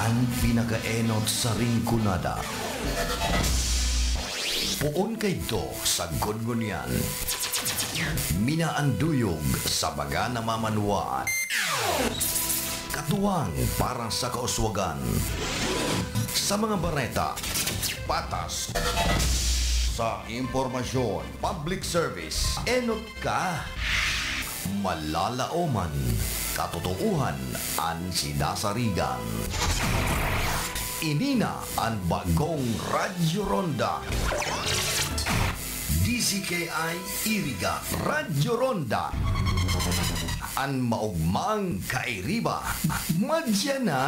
ang pinakaenot sa ringkunada. Puon kay do sa gungunyan. Minaanduyog sa baga na mamanuaan. Katuwang para sa kauswagan. Sa mga bareta, patas. Sa impormasyon, public service, enot ka. Malalaoman, katotohan ang sinasarigan. Inina ang bagong Radyo Ronda. DCKI Iriga Radyo Ronda. Ang maugmang kairiba. Madya na.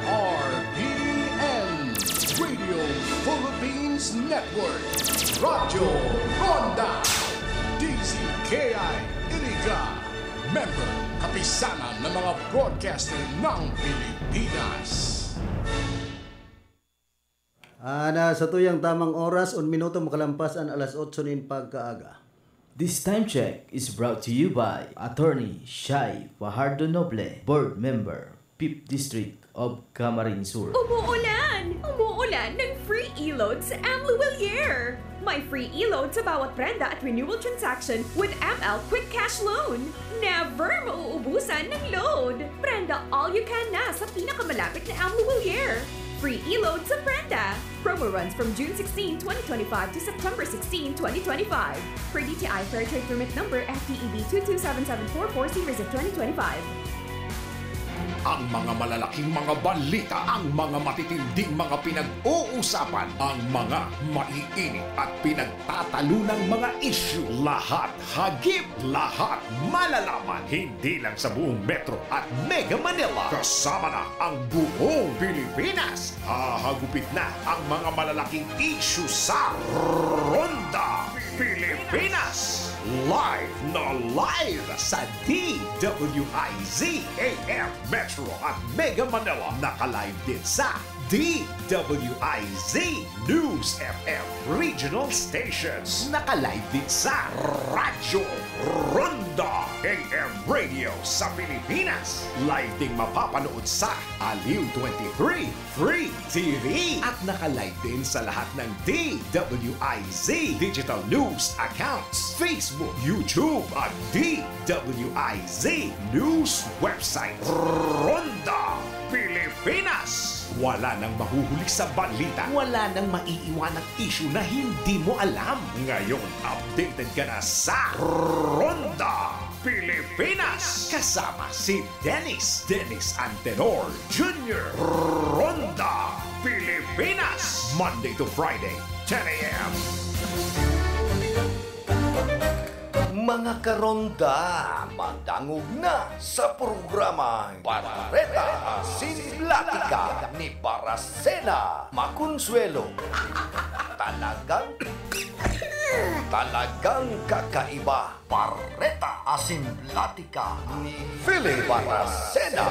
RPN Radio Philippines Network Radyo Ronda DCKI Iriga Member Kapisanan ng mga broadcaster ng Pilipinas. Sa tuyang tamang oras, 1 minuto makalampas ang alas 8 nin pagkaaga. This time check is brought to you by Attorney Shai Fajardo Noble, Board Member, 5th District of Camarines Sur. Umuulan! Umuulan ng free e-load sa Amlo Villiers! May free e-load sa bawat prenda at renewal transaction with ML Quick Cash Loan. Never mauubusan ng load! Prenda all you can na sa pinakamalapit na Amlo Villiers. Free e-load sa prenda. Promo runs from June 16, 2025 to September 16, 2025. Per DTI Fair Trade Permit Number FTEB 227744 Series of 2025. Ang mga malalaking mga balita, ang mga matitinding mga pinag-uusapan, ang mga maiinit at pinagtatalunang mga issue. Lahat hagip, lahat malalaman. Hindi lang sa buong Metro at Mega Manila. Kasama na ang buong Pilipinas. Hahagupit na ang mga malalaking issue sa Ronda Pilipinas. Live na live sa DWIZ AM Metro at Mega Manila. Naka-live din sa DWIZ News FM Regional Stations. Naka-live din sa Radyo Ronda AM Radio sa Pilipinas. Live ding mapapanood sa Aliw 23 Free TV. At naka-live din sa lahat ng DWIZ Digital News accounts, Facebook, YouTube at DWIZ News website. Ronda Pilipinas. Wala nang mahuhuli sa balita. Wala nang maiiwan ng issue na hindi mo alam. Ngayon, updated ka na sa Ronda Pilipinas. Kasama si Dennis Antenor Jr. Ronda Pilipinas. Monday to Friday, 10 a.m. Mga karonda, madangog na sa programang Barreta Sinlatika ni Paracena Maconsuelo. Talagang kakaiba. Barreta Asinlatika ni Philip Paracena.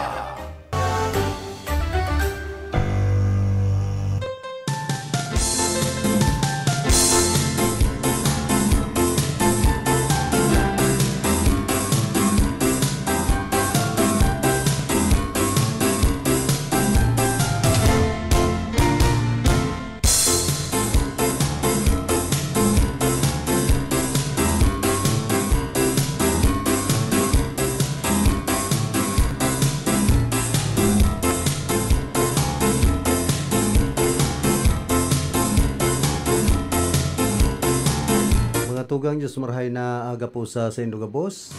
Tugang Diyos marhay na aga po sa Indogabos.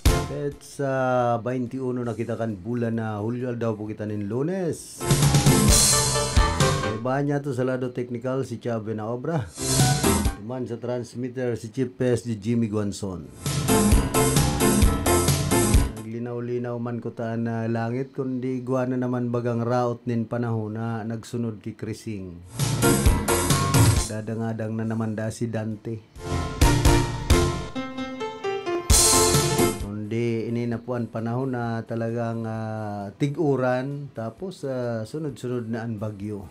Kahit sa 21 nakita kan bulan na Hulyo daw po kita nin Lunes. Ibahan niya to sa lado technical si Chave na obra. Tuman sa transmitter si Chief Pes di Jimmy Guanzon. Naglinaw-linaw man ko taan na langit kundi guwa na naman bagang raot nin panahon na nagsunod ki Krising. Dadangadang na naman da si Dante. Kundi ininapuan panahon na talagang tiguran tapos sunod-sunod na ang bagyo.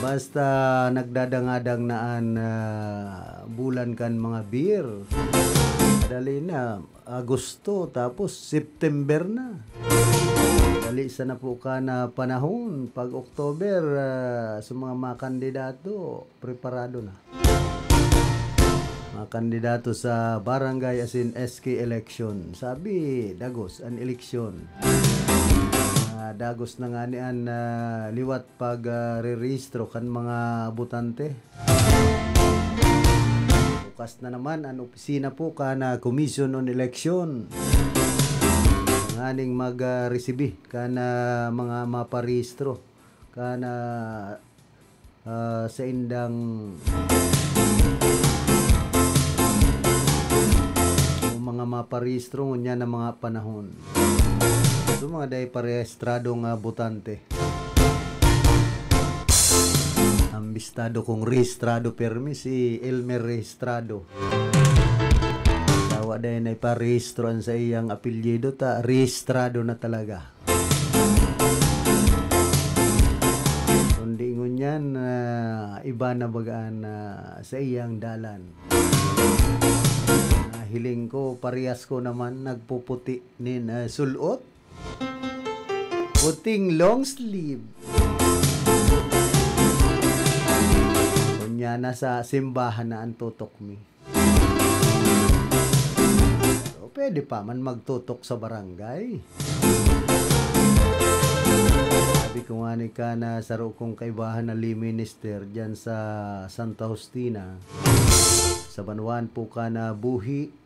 Basta nagdadangadang naan bulan kan mga beer. Dali na, Agosto, tapos September na. Dali sa na po ka na panahon. Pag October, sa mga kandidato, preparado na. Mga kandidato sa barangay as in SK election. Sabi, dagos ang eleksyon. Dagos na nga niyan liwat pag re-registro kan mga butante. Bukas na naman ang opisina po ka na Commission on Election. Nganing mag-resibi ka na mga maparehistro ka na sa indang mga maparehistro ngunya na mga panahon. So mga day parehistradong butante. Ang bistado kong rehistrado permi si Elmer Rehistrado. Tawa day na iparehistroan sa iyang apelyido ta rehistrado na talaga. Kundi ngunyan iba na bagaan sa iyang dalan. Hiling ko parehas ko naman nagpuputi nin sulot. Puting long sleeve. Kunya na sa simbahan na ang tutok mi. So, pwede pa man magtutok sa barangay. Sabi ko nga ni ka na saro kong kaibahan na Lee Minister dyan sa Santa Justina. Sa Banuan po ka na buhi.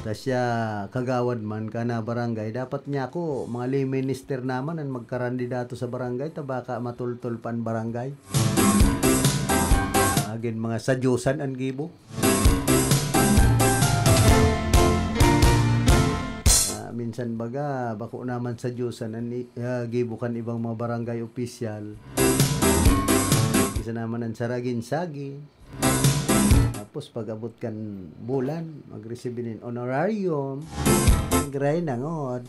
Siya kagawad man ka na barangay, dapat niya ako mga lay minister naman ang magkarandidato sa barangay, tabaka matultol pan barangay. Agin mga sadyusan ang gibo. Minsan baga, bako naman sadyusan ang gibo kan ibang mga barangay opisyal. Isa naman ang saragin-sagin. Tapos pag-abot kan bulan, mag-receive nin honorarium, nagray na ngod.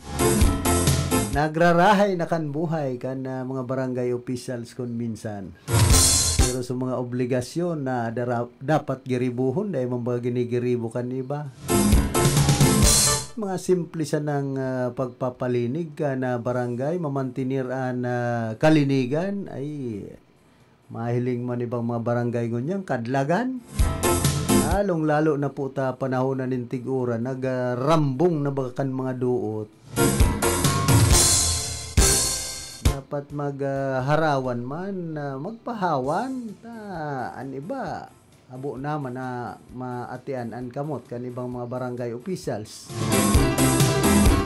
Nagrarahay na kan buhay kan mga barangay officials kun minsan. Pero sa mga obligasyon na dapat giribuhon, dahil mga ginigiribo kan iba. Mga simple sa ng pagpapalinig ka na barangay, mamantiniran kalinigan, ay mahiling man ibang mga barangay ngunyang kadlagan. Lalong-lalo na po ta panahon na nintigura, nagrambong na bakakan mga duot. Dapat magharawan man, magpahawan, an iba, abo naman na maatian an kamot kan ibang mga barangay officials.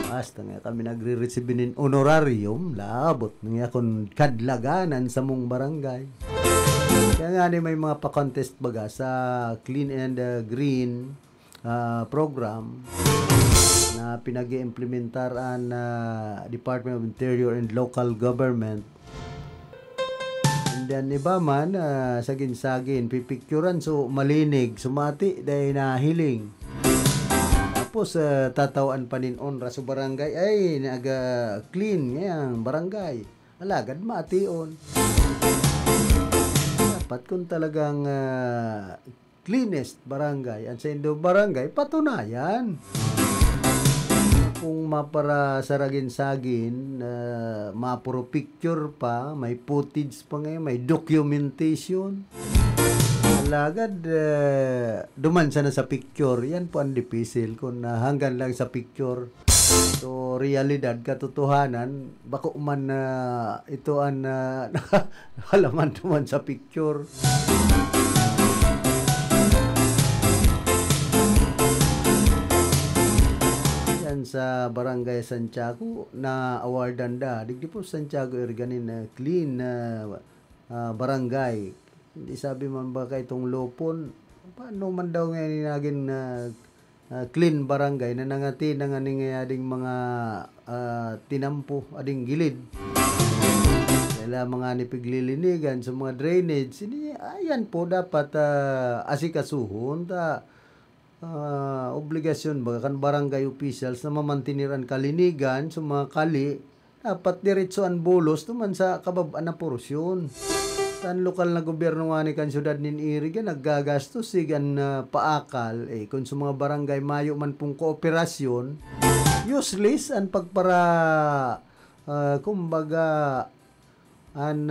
Basta nga kami nagre-receive nin honorarium, labot nga kon kadlaganan sa mong barangay. Kaya nga may mga pa-contest baga sa Clean and Green program na pinag-iimplementaran na Department of Interior and Local Government. And then iba man, sagin-sagin, pipicturan so malinig, sumati dahil nahiling. Tapos tatawaan pa nin onra sa barangay, ay naga-clean ngayang barangay. Alagad mation. Dapat kung talagang cleanest barangay, ang sa Indo barangay, patunayan. Kung mapara saragin-sagin, mapuro picture pa, may footage pa ngayon, may documentation. Alagad, duman sana sa picture, yan po ang dipisil. Kung hanggang lang sa picture, so realidad, katotohanan, bako man ito ang halaman duman sa picture. Yan sa Barangay Santiago na awardan da. Digdi po Santiago Irganin na clean barangay. Hindi sabi man ba kay itong lopon, paano man daw ngayon naging clean barangay na nangati na nga ading mga tinampo, ading gilid. Kaya mga nipiglilinigan sa mga drainage, ayan po dapat asikasuhon ta obligasyon ba kan barangay officials na mamantiniran kalinigan sa mga kali dapat diretsoan bulos tuman sa kababaan na porosyon. Tan lokal na gobyerno nga ni kan syudad nin Iriga naggagastos sigan paakal kung sa mga barangay mayo man pong kooperasyon useless ang pagpara kumbaga an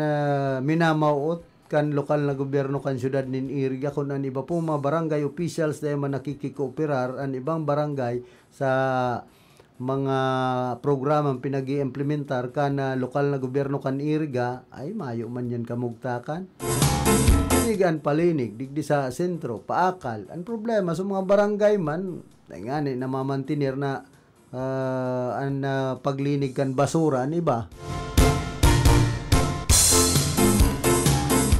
minamawot kan lokal na gobyerno kan syudad nin Iriga kung an iba pong mga barangay officials na man nakikikooperar an ibang barangay sa mga programang pinag-i-implementar kan lokal na gobyerno kan Iriga ay mayo man yan kamugtakan. Sigan palinig digdi sa sentro paakal. Ang problema sa mga barangay man ngani na mamantinir na ang paglinig kan basura an iba.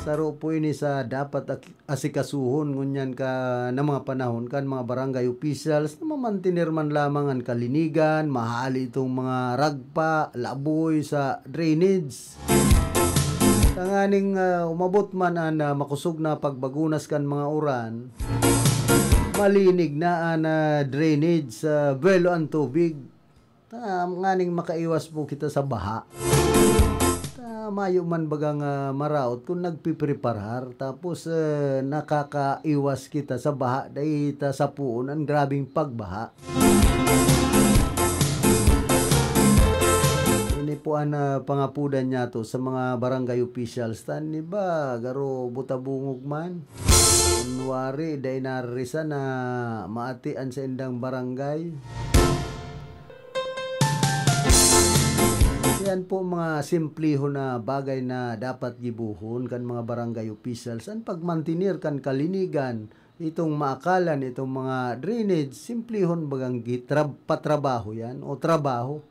Saro po ini sa dapat asikasuhon ngunyan ka na mga panahon kan mga barangay officials na mamantinir man lamang ang kalinigan, mahali itong mga ragpa, laboy sa drainage. Tanganing umabot man ang makusog na pagbagunas kan mga uran, malinig na ang drainage sa belo ang tubig. Tanganing makaiwas po kita sa baha. Mayo man bagang maraot kung nagpipreparar tapos nakakaiwas kita sa baha dahil sa puon ang grabing pagbaha. Ini po ang pangapudan niya to sa mga barangay officials. Tani ba garo butabungog man? Kunwari dahil narisa na maatian sa indang barangay. Yan po mga simpliho na bagay na dapat gibuhon kan mga barangay officials ang pagmantinir kan kalinigan itong maakalan itong mga drainage simplihon bagang patrabaho yan o trabaho.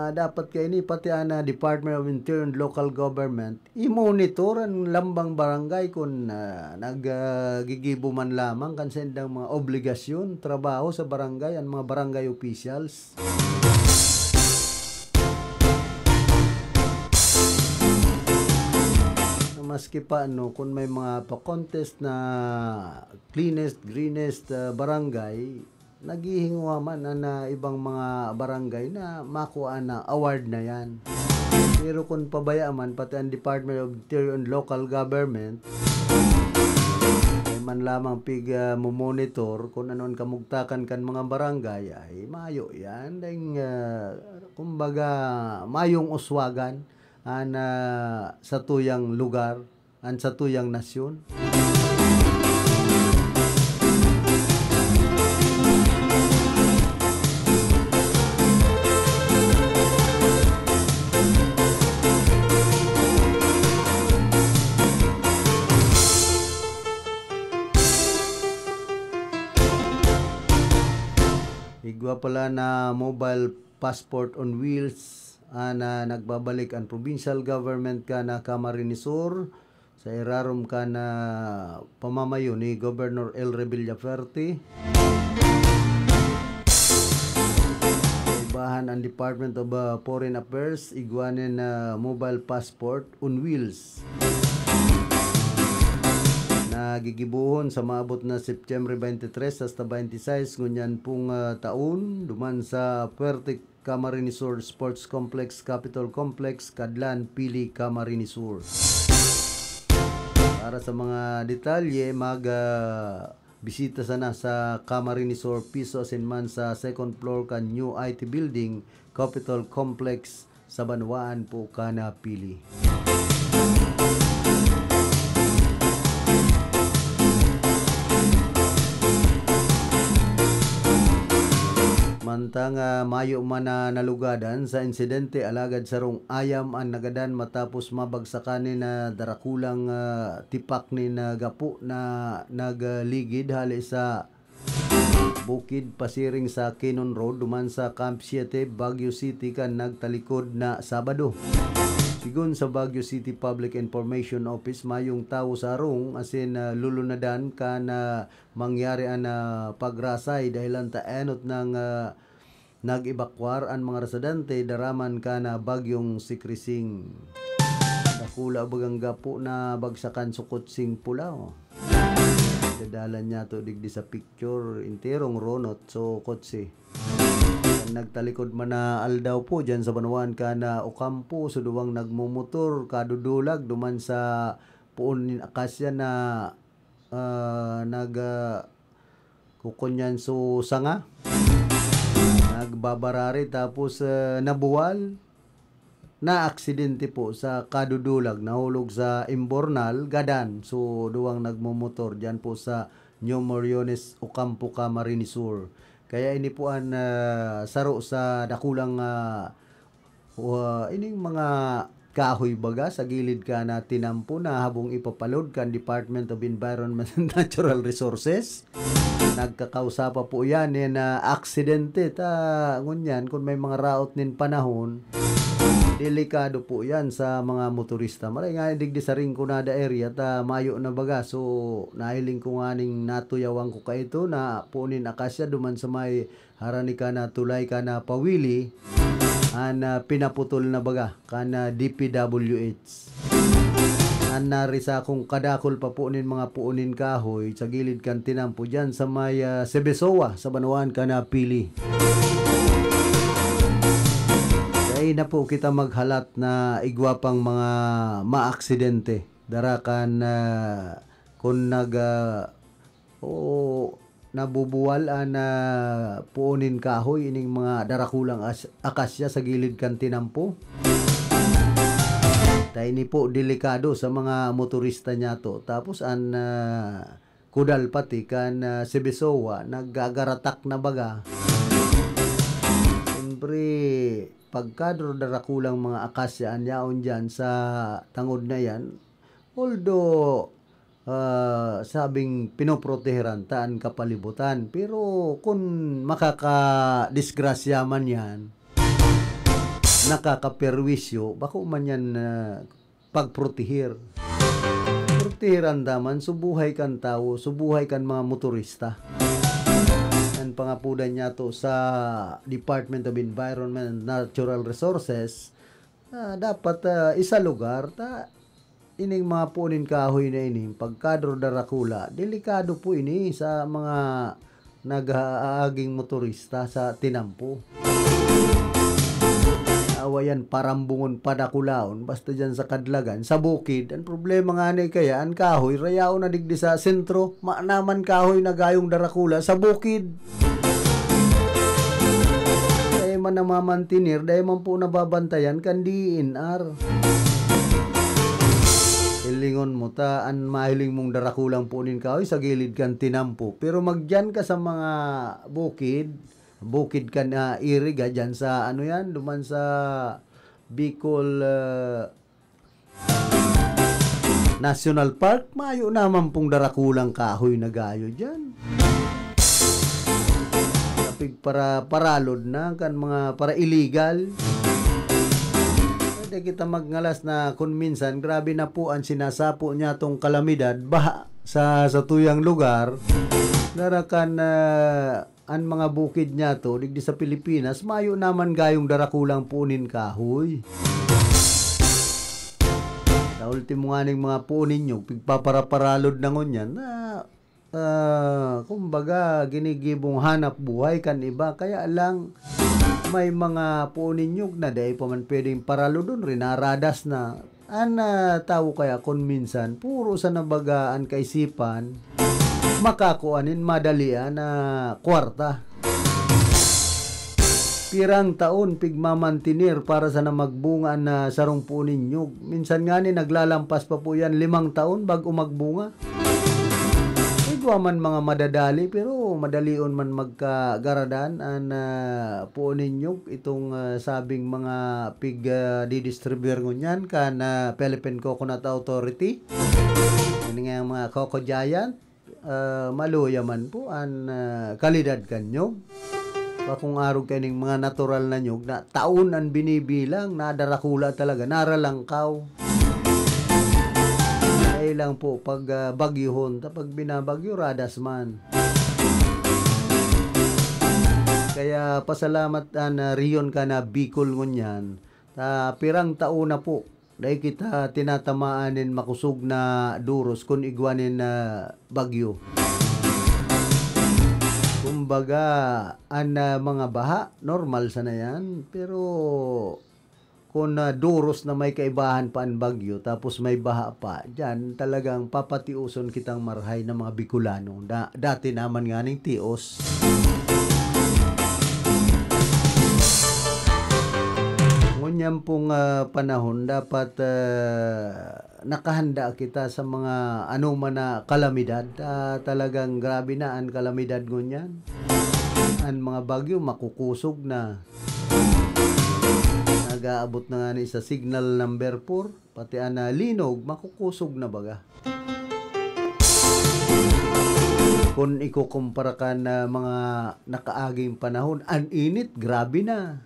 Dapat kayo ni pati ana Department of Interior and Local Government i-monitor ang lambang barangay kung naggigibo man lamang kan sendang mga obligasyon trabaho sa barangay ang mga barangay officials. Maski pa kung may mga pa-contest na cleanest, greenest barangay naghihinguha man na ibang mga barangay na makuha na award na yan. Pero kung pabaya man pati ang Department of Interior and Local Government ay man lamang monitor kung ano ang kamugtakan kan mga barangay ay mayo yan dahil kumbaga mayong uswagan sa tuyang lugar sa tuyang nasyon. Igwa pala na mobile passport on wheels na nagbabalik ang provincial government ka na Camarines Sur sa irarom ka na pamamayo ni Governor Elre Villaferte. Ibahan ang Department of Foreign Affairs igwanin na mobile passport on wheels. Nagigibuhon sa maabot na September 23 hasta 26 ngunyan pong taon duman sa Puerto Camarines Sur Sports Complex Capitol Complex Kadlan Pili Camarines Sur. Para sa mga detalye bisita sana sa Camarines Sur Piso Asinman sa second floor kan New IT Building Capitol Complex sa Banwaan po kana Pili. Mantang mayo man na nalugadan sa insidente alagad sarong ayam ang nagadan matapos mabagsakan ni na darakulang tipak ni gapo na nagligid hali sa bukid pasiring sa Kinon Road duman sa Camp 7 Baguio City kan nagtalikod na Sabado. Sigun sa Baguio City Public Information Office mayong tao sarong asin lulunadan kan mangyari ang pagrasay dahilan taenot ng nag-evacuar ang mga residente daraman ka na bagyong Sikrising. Nakula bagang gapo na bagsakan sukot sing pulaw. Dadalan niya to digdi sa picture, interong ronot, so kotse. Nagtalikod man na aldaw po dyan sa Banawan ka na Ocampo, so duwang nagmumotor, kadudulag, duman sa puon akasya na kukunyan so sanga. Nagbabarari tapos nabuwal. Na aksidente po sa kadudulag, nahulog sa Imbornal, Gadan. So, duwang nagmumotor dyan po sa New Moriones, Ocampo, Camarines Sur. Kaya ini po ang saro sa dakulang ining mga kahoy baga sa gilid ka na tinampo na habong ipapalod kan Department of Environment and Natural Resources. Nagkakausa pa po yan na aksidente ta ngunyan kung may mga raot nin panahon. Delikado po yan sa mga motorista. Maray nga digdi sa Rinconada area ta mayo na baga. So nahiling ko nga ning natuyawang ko ka ito na punin akasya duman sa may harani ka na tulay ka na pawili pinaputol na baga ka na DPWH. Narisa kung kadakol pa punin mga puunin kahoy sa gilid kan tinampo dyan sa may Sebesoa sa Banawan ka na Pili. Ay na po kita maghalat na igwapang mga maaksidente. Darakan kung nabubuwal na puunin kahoy ining mga darakulang akasya sa gilid kan tinampo. Tayo ni po delikado sa mga motorista niya to. Tapos kudal pati kan Sebesoa naggagaratak na baga. Siyempre pagkadro darakulang mga akasya anyaon dyan sa tangod na yan, although sabing pinoproteheran taan kapalibutan, pero kung makakadisgrasya man yan, nakakaperwisyo, bako man yan pagprotehir. Proteheran daman, subuhay kan tao, subuhay kan mga motorista. Pangapudan niya to sa Department of Environment and Natural Resources, dapat isa lugar ining mga punin kahoy na ini pagkadro darakula, delikado po ini sa mga nag-aaging motorista sa tinampo. Awayan parambungon padakulaon basta dyan sa kadlagan sa bukid. Ang problema nga ni kaya ang kahoy rayao na digdi sa sentro, maanaman kahoy na gayong darakula sa bukid. Dahil man namamantinir, dahil man po nababantayan kan DNR. Hilingon mo taan mahiling mong darakulang punin kahoy sa gilid kan tinampo. Pero magyan ka sa mga bukid ka na iriga dyan sa duman sa Bicol National Park, mayo naman pong darakulang kahoy na gayo dyan. Kapig para paralod na kan mga para illegal. Pwede kita magngalas na kung minsan grabe na po ang sinasapo niya tong kalamidad baha sa tuyang lugar. Darakan ang mga bukid niya to, digdi sa Pilipinas, mayo naman gayong darakulang punin kahoy. Sa ultimo nga ng mga punin nyo, pigpaparaparalod na ngunyan, kumbaga, ginigibong hanap buhay kan iba. Kaya lang, may mga punin nyo na dahil pa man pwedeng paralodon, rinaradas na. Tao kaya kung minsan, puro sa nabagaan kaisipan, makakuanin madalian na kwarta. Pirang taon pigmamantinir para sa na magbunga na sarong punin nyug. Minsan nga ni naglalampas pa po yan 5 taon bago magbunga. Igwa man mga madadali pero madalion man magkagaradan ang punin nyug itong sabing mga didistribuer ngunyan kan Philippine Coconut Authority. Ini nga mga Coco Giant. Maluya man po ang kalidad kanyog. Kung araw kaning mga natural na nyug na taon ang binibilang, nadarakula talaga, naralangkaw. Ay lang po pag bagyuhon, pag binabagyo, radas man. Kaya pasalamat na riyon ka na Bicol ngunyan. Pirang taon na po dahil kita tinatamaanin makusog na duros kung igwanin na bagyo. Kumbaga, mga baha, normal sana yan. Pero, kung duros na may kaibahan pa ang bagyo, tapos may baha pa, dyan talagang papatiuson kitang marhay ng mga Bicolano. Dati naman nga ning tios. Ngunyan pong panahon, dapat nakahanda kita sa mga anuman na kalamidad. Talagang grabe na ang kalamidad ngunyan. Ang mga bagyo makukusog na. Nag-aabot na nga ni sa signal number 4, pati linog, makukusog na baga. Kung ikukumpara ka na mga nakaaging panahon, ang init, grabe na.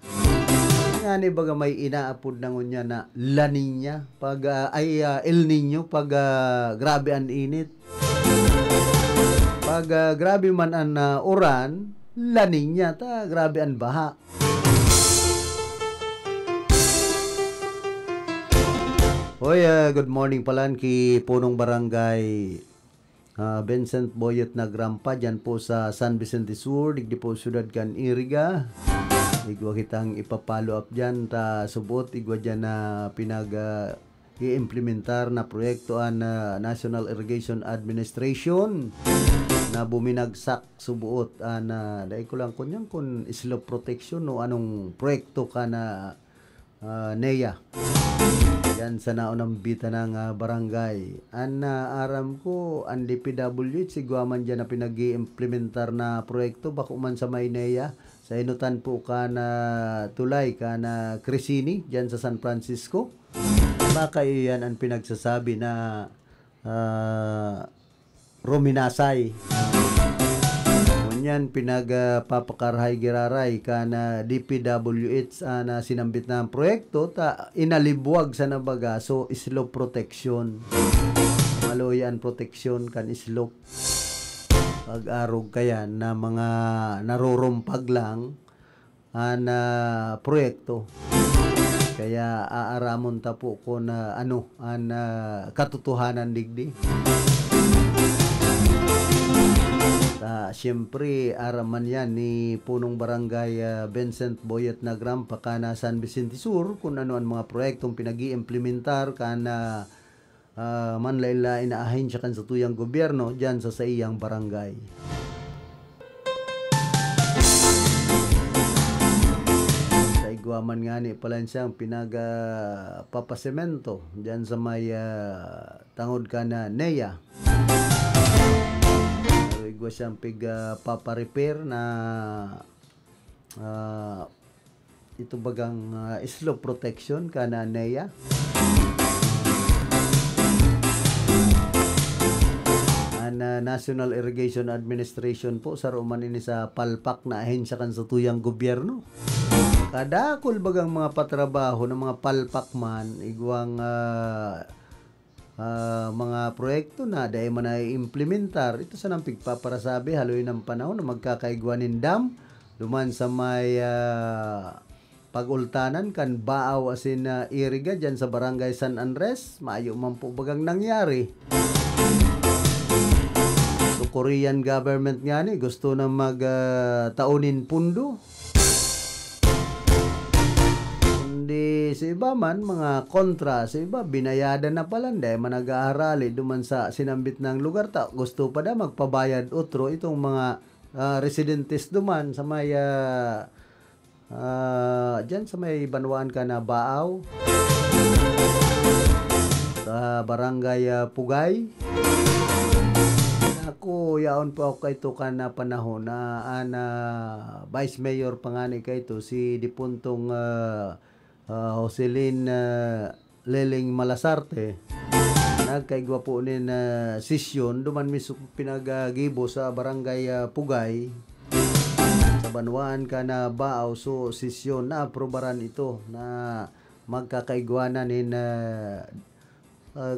Nga ni baga may inaapod na ngunya na La Niña, El Niño, pag grabe ang init. Pag grabe man ang uran, La Niña, grabe ang baha. Hoy, good morning palan ki punong barangay Vincent Boyet Nagrampa dyan po sa San Vicente Sur, digdi po sudad kan Iriga. Igwa kitang ipapalo up dyan ta subot, igwa dyan na i-implementar na proyekto an National Irrigation Administration na buminagsak subuot dahil ko lang kunyang kun slope protection o anong proyekto ka na NEA. Yan sa naunang bita ng barangay. Aram ko, ang DPWH, sigwa man dyan na pinag-i-implementar na proyekto, bako man sa Maynea, sa inutan po ka na tulay ka na Cresini, dyan sa San Francisco. Baka iyan ang pinagsasabi na Ruminasay. Yan pinagpapakarhay giraray ka na DPWH na sinambit na ang proyekto inalibwag sa nabaga, so slope protection, maloyan protection kan slope pag-arog kaya na mga narurumpag lang na proyekto, kaya aaramon ta po ko na katotohanan digdi. Siyempre, araman yan ni punong barangay Vincent Boyet Nagrampa ka na San Vicente Sur kung ano ang mga proyektong pinag-i-implementar ka na manlaila inaahin siya kan sa tuyang gobyerno dyan sa iyang barangay. Sa igwaman nga ni pala siyang pinag-papasemento dyan sa may tangod ka na NEA. Igwa siyang papa-repair na ito bagang slope protection kana NEA. National Irrigation Administration po sa Roman ini sa palpak na ahensya kan sa tuyang gobyerno. Kadakol bagang mga patrabaho ng mga palpak man igwang mga proyekto na dahil man ay implementar ito sa nang pigpaparasabi haloy ng panahon na magkakaigwanin dam duman sa may pagultanan kan baaw asin iriga dyan sa barangay San Andres, maayo man po bagang nangyari. So Korean government nga ni gusto na taunin pundo. Sa iba man, mga kontra, sa iba, binayadan na pala, dahil man nag-aarali, duman sa sinambit ng lugar, gusto pa na magpabayad utro, itong mga residentes duman, sa may, dyan sa may banwaan ka na Baaw, sa barangay Pugay. Ako, yaon po ako kaito ka na panahon na Vice Mayor pangani kaito, si Dipuntong Jocelyn Leling Malasarte, nagkaigwa po ni sisyon duman mismo pinagagibo sa barangay Pugay sa banwaan ka na Baaw, so sisyon na aprobaran ito na magkakaigwanan ni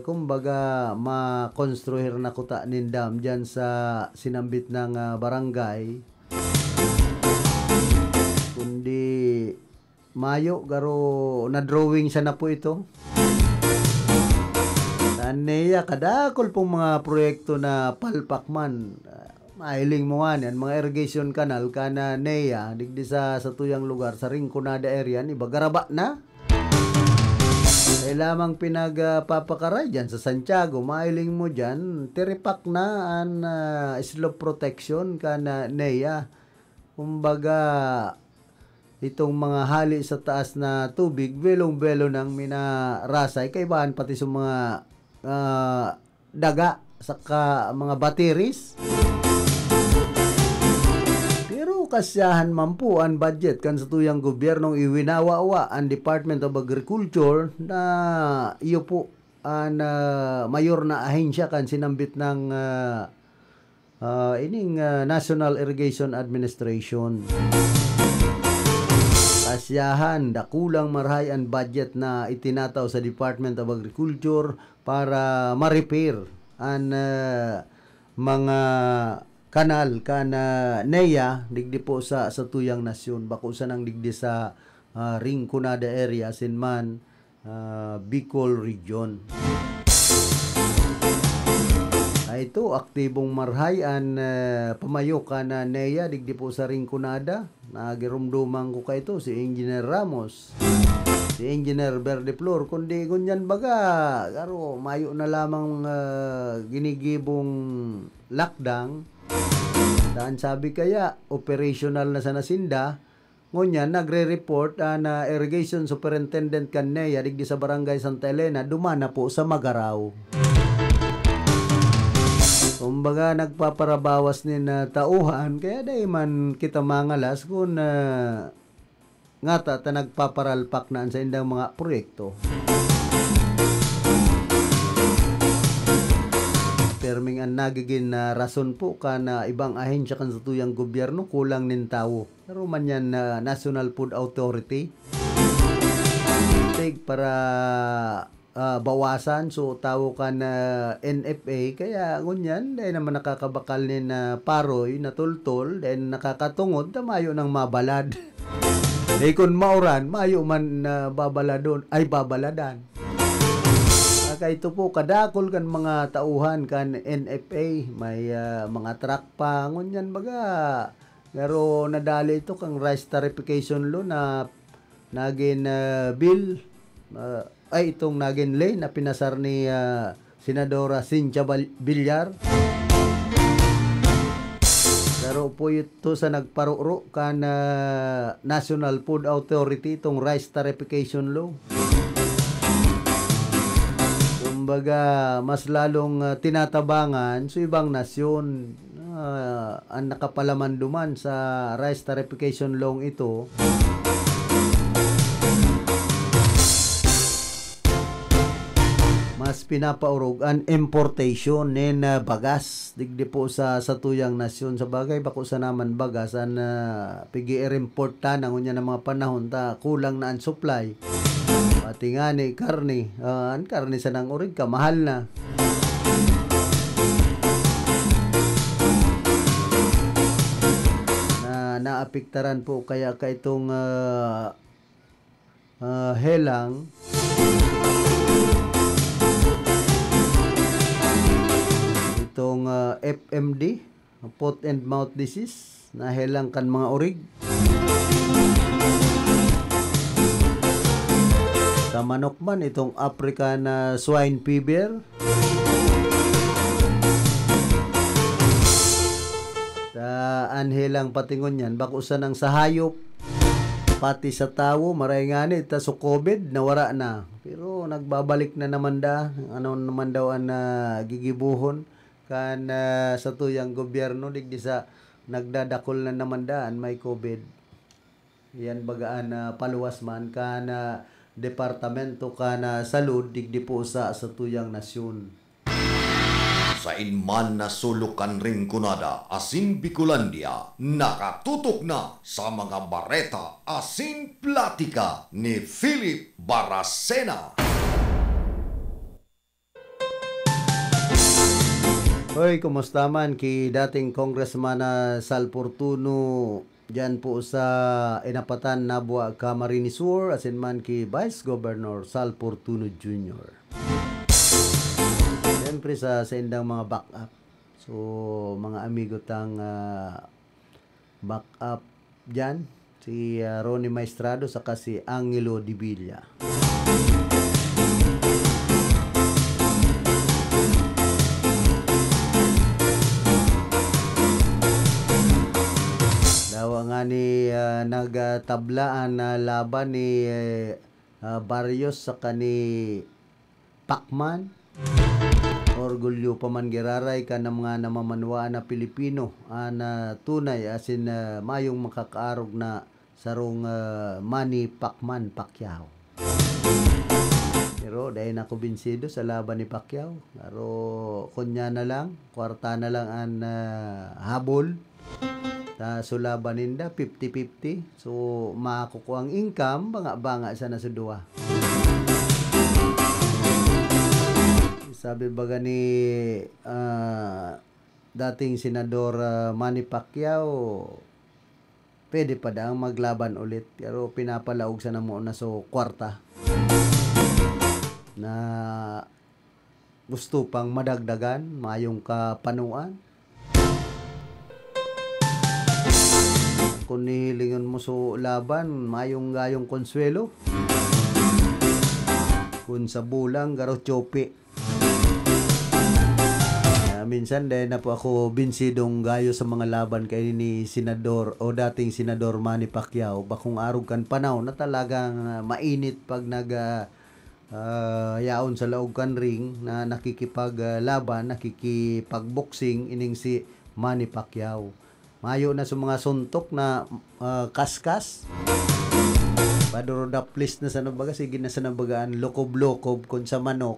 kumbaga makonstruir na kuta nindam dyan sa sinambit ng barangay, kundi Mayo, garo na drawing siya na po ito. Neya, kadakol pong mga proyekto na palpak man. Mahiling mo nga yan, mga irrigation canal ka na Neya, digdi sa tuyang lugar, sa Rinconada area, iba garaba na. Ay lamang pinagpapakaray dyan sa Santiago, mahiling mo dyan, tiripak na ang slope protection ka na Neya. Kumbaga, itong mga hali sa taas na tubig, belong-belo ng minarasay, kaibahan pati sa mga daga, saka mga batiris. Pero kasyahan man po ang budget kan sa tuyang gobyernong iwinawa-wa ang Department of Agriculture na iyo po ang mayor na ahensya kan sinambit ng National Irrigation Administration. Kasyahan, dakulang marhay ang budget na itinataw sa Department of Agriculture para ma-repair ang mga kanal kana Neya digdi po sa tuyang nasyon, bakusan ang digdi sa Rinconada area sinman Bicol region. Ito aktibong marhay ang pamayo kana Neya digdi po sa Rinconada. Nagirumduman ko kayo si Engineer Ramos, si Engineer Verdeflor, kundi gunyan baga karo mayo na lamang ginigibong lakdang daan sabi kaya operational na sa Nasinda. Ngunyan nagre-report na irrigation superintendent kan Neya digdi sa barangay Santa Elena dumana po sa Magaraw. Kumbaga nagpaparabawas ni na tauhan kaya day man kita mangalas kung nga ta nagpaparalpak na sa indang mga proyekto. Terming ang nagiging rason po ka na ibang ahensya kan sa tuyang gobyerno kulang nin tao. Pero man yan National Food Authority take para bawasan so tawo ka na NFA kaya ngunyan dahil naman nakakabakal ni na paroy na tultol dahil nakakatungod na mayo ng mabalad. Kung mauran mayo man babaladon ay babaladan. Kaya ito po kadakol kan mga tauhan kan NFA may mga truck pa ngunyan baga pero nadali ito kang rice tarification law na naging bill ay itong naging lane na pinasar ni Senadora Cynthia Villar. Pero po ito sa nagparuro kan National Food Authority itong rice tarification law. Kumbaga mas lalong tinatabangan sa ibang nasyon ang nakapalaman duman sa rice tarification law ito. Mas pinapaurog ang importation nin bagas digdi po sa tuyang nasyon sa bagay bako sa naman bagas ang pigi import ta nang unya ng mga panahon ta kulang na ang supply pati nga ni karne ang karne sa nang urig ka mahal na naapektaran po kaya itong helang itong FMD, foot and mouth disease, na helang kan mga orig. Sa manok man, itong African swine fever. Sa anhelang patingon yan, bakusan ng sa hayop, pati sa tao, maray nga ni, so COVID, nawara na. Pero nagbabalik na naman ano naman daw ang gigibuhon. Kan sa tuyang gobyerno digdi sa nagdadakol na naman daan may COVID. Yan bagaan paluwas man kan departamento kan salud digdi po sa tuyang nasyon. Sa inman na sulukan Rinconada, asin Bicolandia, nakatutok na sa mga bareta asin platika ni Philip Baracena. Hoy, kumusta man ki dating Congressman Sal Fortuno dyan po sa Inapatan, Nabua, Camarines Sur, asin man ki Vice Governor Sal Fortuno Jr. siyempre sa indang mga backup. So, mga amigo tang backup dyan, si Ronnie Maestrado saka si Angelo Di Villa. Dawa nga ni nagtablaan na laban ni Barrios saka ni Pacman. Orgulyo pa man giraray ka ng mga namamanwaan na Pilipino na tunay asin mayong makakaarog na sarong Manny Pacman Pacquiao. Pero dahil ako binsido sa laban ni Pacquiao, pero kunya na lang, kwarta na lang ang habol. So laban ninda 50-50. So makukuha ang income banga-banga sa nasudua. Sabi baga ni dating Senador Manny Pacquiao, pwede pa daang maglaban ulit. Pero pinapalaog sa namo na so kwarta. Na gusto pang madagdagan, mayong kapanuan. Kung nihilingan mo so laban, mayong gayong konsuelo. Kung sa bulang, garo chope. Minsan dahil na po ako binsidong gayo sa mga laban kay ni Senador o dating Senador Manny Pacquiao. Bakong arog kan panaw na talagang mainit pag yaon sa laog kan ring na nakikipaglaban, nakikipagboxing ining si Manny Pacquiao. Mayo na sa mga suntok na kaskas. Paduro da please na sa nabaga, sige na sa nabagaan, lokob-lokob kun sa manok.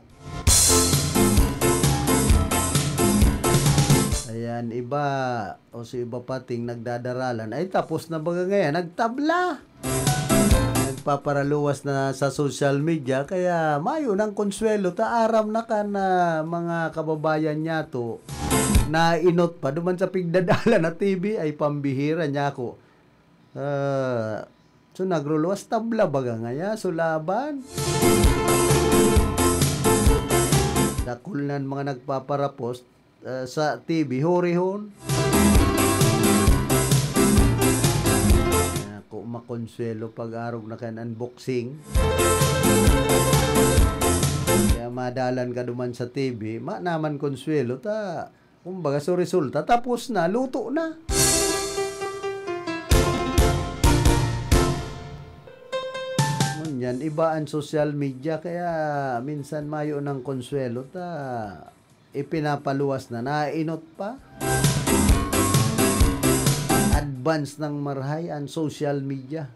Ayan, iba o si iba pating nagdadaralan. Ay tapos na baga ngayon, nagtabla. Nagpaparaluwas na sa social media, kaya mayo ng konsuelo, taaram na ka na mga kababayan niya to. Na inot pa duman sa pigdadala na TV ay pambihira niya ako. So nagruluwas tabla baga ngaya so laban. Dakulan mga nagpaparapost sa TV horihon. Ako makonsuelo pag-arog na kan unboxing. Kaya madalan ka duman sa TV, naman konsuelo ta. Kumbaga so resulta, tapos na, luto na. Yan, iba ang social media, kaya minsan mayo ng konsuelo ta ipinapaluwas na, nainot pa. Advance ng marhay ang social media.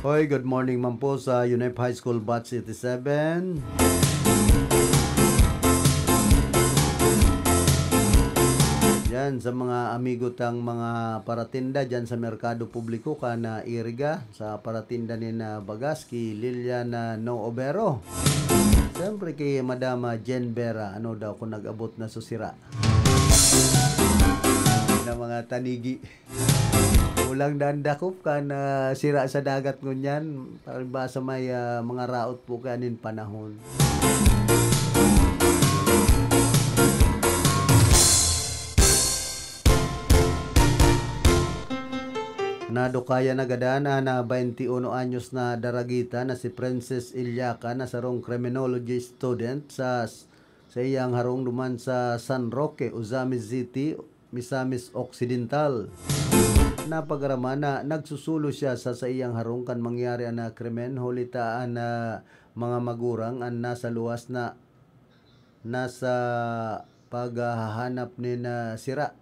Hoy, good morning man po sa UNEP High School Batch 87. Yan sa mga amigo tang mga paratinda dyan sa merkado publiko ka na iriga sa paratinda ni na Bagaski, Liliana No Obero. Siyempre kay Madama Jen Vera, ano daw kung nag-abot na susira. Na mga tanigi. Ulang dandakop ka na sira sa dagat ngunyan. Para sa may mga raot po kanin panahon. Nadukaya na gadana na 21 anyos na daragita na si Princess Ilyaka na sarong criminology student sa iyang harong duman sa San Roque, Ozamis City, Misamis Occidental. Napagarama na nagsusulo siya sa iyang harong kan mangyari na krimen, hulitaan na mga magurang ang nasa luwas na nasa paghahanap ni na sira.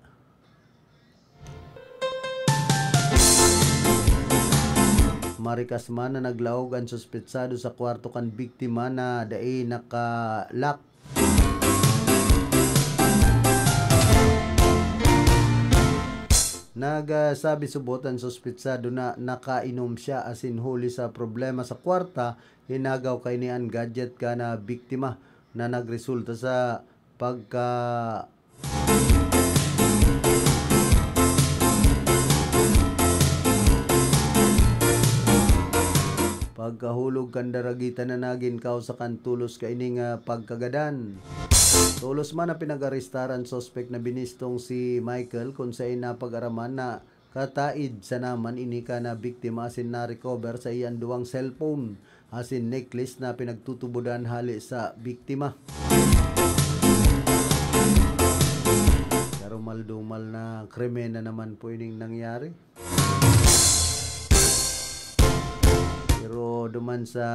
Marikas man na naglaog ang suspetsado sa kwarto kan biktima na dai nakalak. Nagsabi subot ang suspetsado na nakainom siya asin huli sa problema sa kwarta, hinagaw kay ni ang gadget ka na biktima na nagresulta sa pagkahulog kan daragitan na nagin kao sa kantulos kaining pagkagadan. Tulos man na pinag-aristaran suspect na binistong si Michael kung sa napag-araman na kataid sa naman ini ka na biktima asin na recover sa iyan duwang cellphone asin necklace na pinagtutubudan hali sa biktima. Karumal-dumal na krimen na naman po ining nangyari. Pero duman sa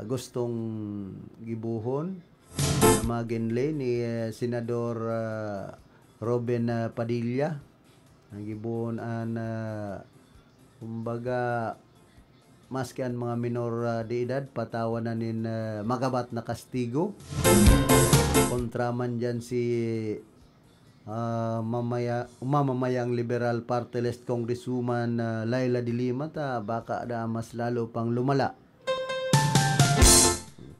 gustong gibuhon na maginlay ni Senador Robin Padilla ang gibuhon an kumbaga maski ang mga minor de edad patawanan nin magabat na kastigo kontraman dyan si mamamayang Liberal Party List Congresswoman Laila de Lima baka da mas lalo pang lumala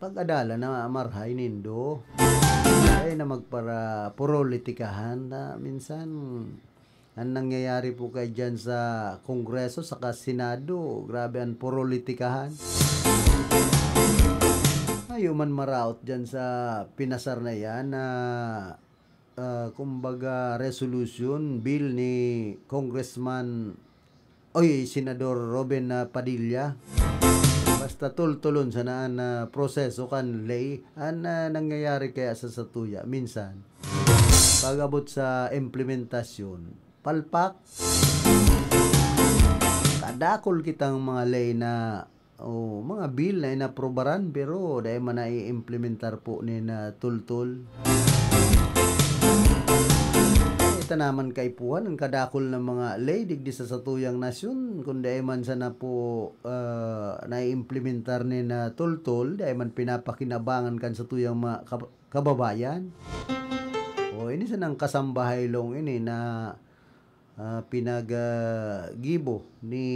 pag-adala na marhay nindo ay na magpara politikahan na minsan ang nangyayari po kay dyan sa Kongreso saka Senado grabe ang politikahan ayaw man maraot dyan sa pinasar na yan na kumbaga resolution bill ni Senador Robin Padilla basta tultulon sa naan proseso kan lay nangyayari kaya sa satuya minsan pagabot sa implementasyon palpak kadakol kitang mga lay na mga bill na inaprobaran pero dahil man na i-implementar po ni na tultul ito naman kaipuhan ang kadakol ng mga lay digdi sa satuyang nasyon kundi man sana po na-implementar ni na tultul dahil man pinapakinabangan kan satuyang mga kababayan ini sanang kasambahay long ini na pinag-gibo ni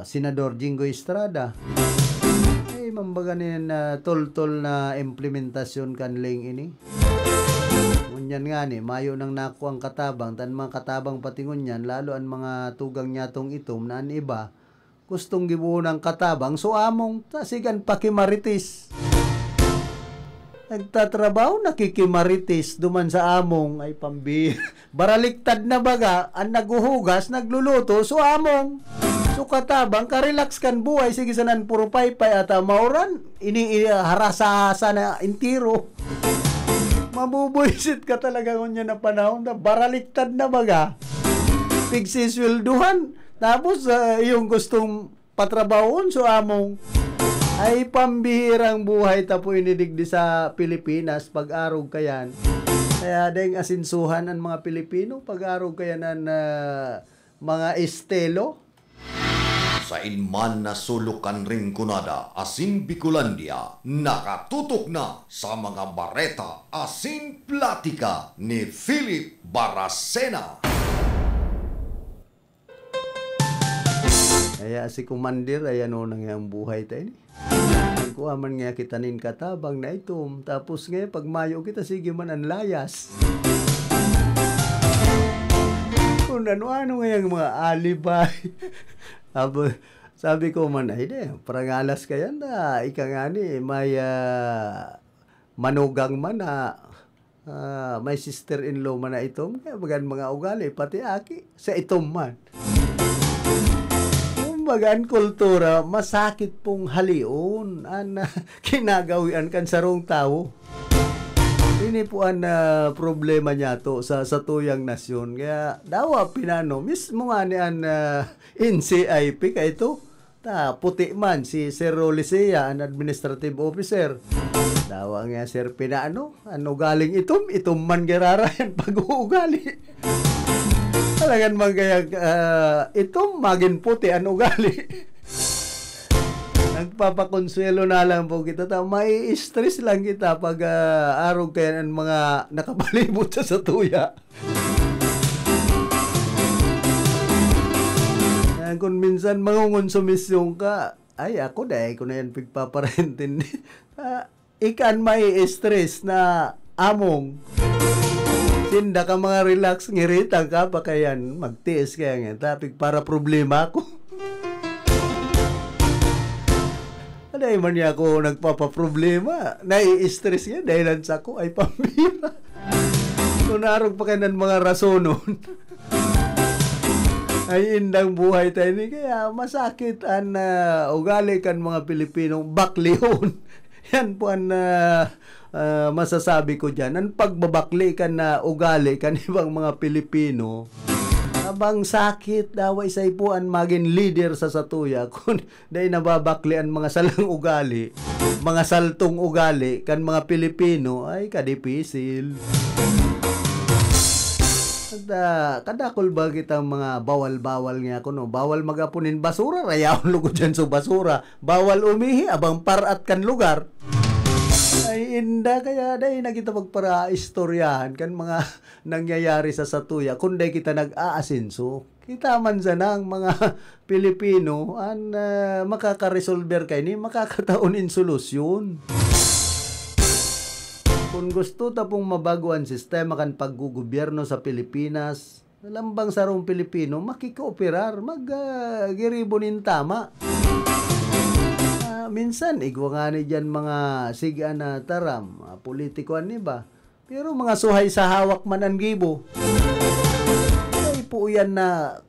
Senador Jingo Estrada ay mambaga ni na tultul na implementasyon kanling ini ngunyan nga ni mayo nang naku ang katabang tan mga katabang pati ngunyan lalo ang mga tugang nyatong itom na an iba gustong gibuo ng katabang so among tasigan pakimaritis nagtatrabaho nakikimaritis duman sa among ay pambir baraliktad na baga ang naguhugas nagluluto so among so katabang ka-relax kan buhay sige sanan puro paypay at mauran ini harasa na intiro mabubuisit ka talaga kunya na panahon na baraliktad na baga pigsiswelduhan tapos yung gustong patrabahon so among ay pambihirang buhay tapo inidigdi sa Pilipinas pag-arog kayan kaya dahil asinsuhan ang mga Pilipino pag-arog kayan ang mga estelo sa inman na sulukan ring kunada asin Bicolandia nakatutok na sa mga bareta asin platika ni Philip Baracena. Kaya si Kumandir ay ano nang yung buhay tayo ni kuha man nga kita nin katabang na itom tapos nga pag mayo kita sige man ang layas kung ano nga yung mga alibay sabi ko man ay parangalas kaya na ika nga ni may manugang man na may sister-in-law man na itom kaya bagan mga ugali pati aki sa itom man bagaan kultura, masakit pong halion ang kinagawian kan sarong tao. Ini po ang problema niya to sa tuyang nasyon. Kaya dawa pinano, mismo nga ni ang NCIP ka ito. Puti man si Sir Rolisea, ang administrative officer. Dawa nga Sir Pinano, ano galing itom man gerara yan pag-uugali. Talagang magayag itong maging puti ano gali. Nagpapakonsuelo na lang po kita. May stress lang kita pag arog kayo ng mga nakabalibot sa satuya. Kung minsan mangungonsumisyon ka, ay ako dahil ko na yan pigpaparentin. Ikan may stress na among. Tinda ka mga relax, ngiritang ka pa kayan, magtiis kaya nga, tapig para problema ako. Dahil man niya ako nagpapaproblema. Nai-stress niya dahil sa ko ay pambira. Kung narog pa kanan mga rasonon. Ay indang buhay tayo ni. Kaya masakit ang ugali kan mga Pilipinong baklihon. Yan po ang masasabi ko dyan. Ang pagbabakli kan na ugali kan ibang mga Pilipino. Abang sakit daway sa ipuan maging leader sa satuya kung dahil nababakli ang mga salang ugali, mga saltong ugali kan mga Pilipino ay kadipisil. Kadakol ba kitang mga bawal-bawal nga ko no? Bawal magapunin basura, rayaon lugod dyan sa basura. Bawal umihi, abang parat kan lugar. Ay inda kaya dahil na kita magpara-istoryahan kan mga nangyayari sa satuya. Kundi kita nag-aasinso, kita man sanang mga Pilipino ang makaka-resolver kayo ni makakataon in solusyon. Kung gusto tapong mabaguan sistema kan paggugobyerno sa Pilipinas, lambang sarong Pilipino makikooperar, mag-giribonin tama. Minsan, igwa nga ni dyan mga siga na taram, politikoan ni ba? Pero mga suhay sa hawak man ang gibo. Ay po yan na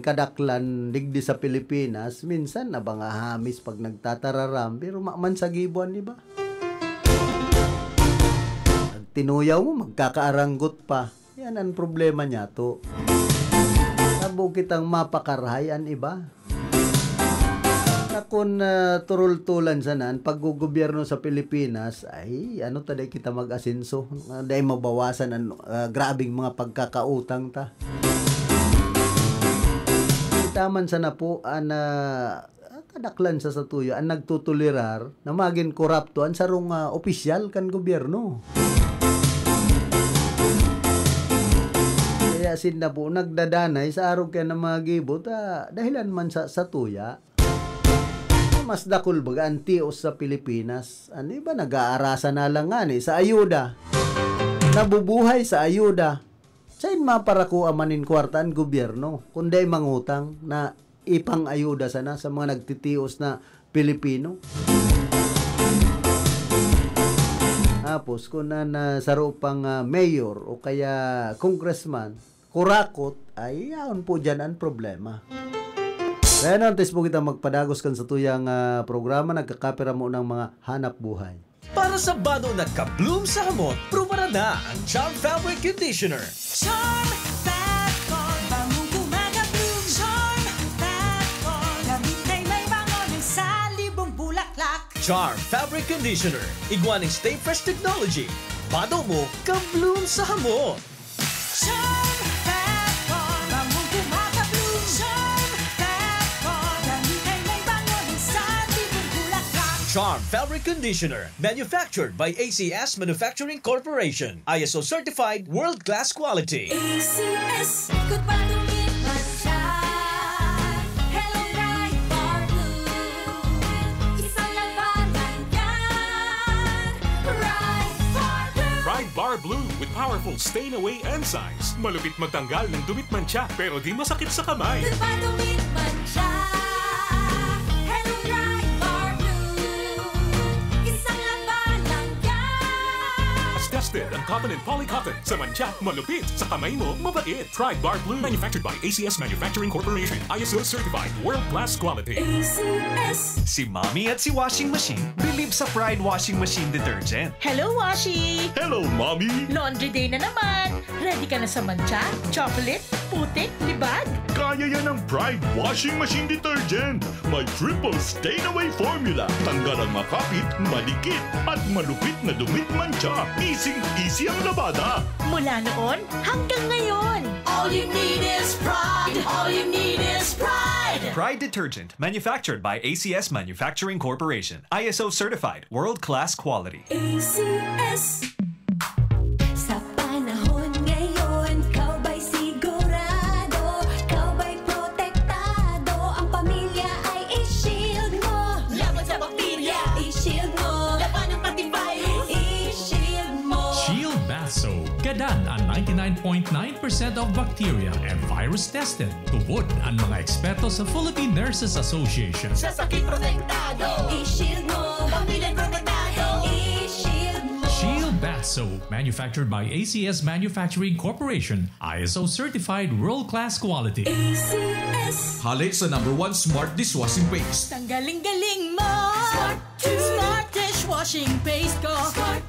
kadaklan digdi sa Pilipinas, minsan na ba nga hamis pag nagtatararam, pero man sa gibuan ni ba? Tinuyaw mo, magkakaaranggot pa. Yan ang problema niya to. Sabo kitang mapakarahay ang iba. Na kung turul-tulan sanan, paggugobyerno sa Pilipinas, ay ano taday kita mag-asinso. Dahil mabawasan ang grabing mga pagkakautang ta. Itaman sana po ang kadaklan sa satuyo, ang nagtutulirar na maging korapto ang sarong opisyal kan gobyerno. Kaya sinda po nagdadanay sa araw kaya ng mga gibot dahilan man sa tuya. Mas dakul baga ang tios sa Pilipinas. Ano ba nag-aarasa na lang nga sa ayuda. Nabubuhay sa ayuda. Sain maparako amanin kwarta ang gobyerno kundi mangutang na ipang ayuda sana sa mga nagtitios na Pilipino. Tapos kung nasaro pang mayor o kaya congressman, kurakot, ay yaon po dyan ang problema. Kaya nantes po kita magpadagos kan sa tuyang programa, nagkakapira mo ng mga hanap buhay. Para sa bano nagka-bloom sa hamot, pruba na ang Charm Fabric Conditioner. Charm Fat-Con, bangong kumaga-bloom. Charm Fat-Con, gamit ay may bangon ng salibong bulaklak. Charm Fabric Conditioner, igwaning Stay Fresh Technology. Bado mo, ka-bloom sa hamot. Charm Fat-Con, bangong kumaga-bloom. Charm Fat-Con, gamit ay may bangon ng salibong bulaklak. Charm Fabric Conditioner, manufactured by ACS Manufacturing Corporation. ISO certified, world-class quality. ACS, ikot pa lumipat siya. Hello, Bright Bar Blue. Isang labanan yan. Bright Bar Blue. Pride Bar Blue with powerful stain-away enzymes. Malupit magtanggal ng dumit mancha pero di masakit sa kamay. Ikot pa lumipat siya. Hello, Bright Bar Blue. Isang labanan yan. As tested ang cotton and polycotton. Sa mancha, malupit. Sa kamay mo, mabait. Pride Bar Blue. Manufactured by ACS Manufacturing Corporation. ISO certified. World-class quality. ACS. Si Mommy at si Washing Machine believe sa Pride Washing Machine Detergent. Hello, Washi! Hello, Mommy! Laundry day na naman! Ready ka na sa mancha, chocolate, putik, libag? Kaya yan ang Pride Washing Machine Detergent. May triple stain-away formula. Tanggal ang makapit, malikit, at malupit na dumit mancha. Easy ang labada. Mula noon hanggang ngayon. All you need is pride. All you need is pride. Pride Detergent, manufactured by ACS Manufacturing Corporation. ISO certified, world-class quality. ACS. Sa panahon ngayon, kau ba'y sigurado? Kau ba'y protektado? Ang pamilya ay i-shield mo. Laban sa bakterya, i-shield mo. Laban ng antivirus, i-shield mo. Shield Bath Soap. Gadan ang 99.9% of bacteria and virus tested. Tubod ang mga eksperto sa Philippine Nurses Association. Sa sakit protektado, i-shield mo. Pamilya protektado, i-shield mo. Shield Bath Soap, manufactured by ACS Manufacturing Corporation, ISO certified world-class quality. ACS. Hali sa #1 Smart Dishwashing Paste. Ang galing-galing mo! Smart Smart dishwashing paste ko! Smart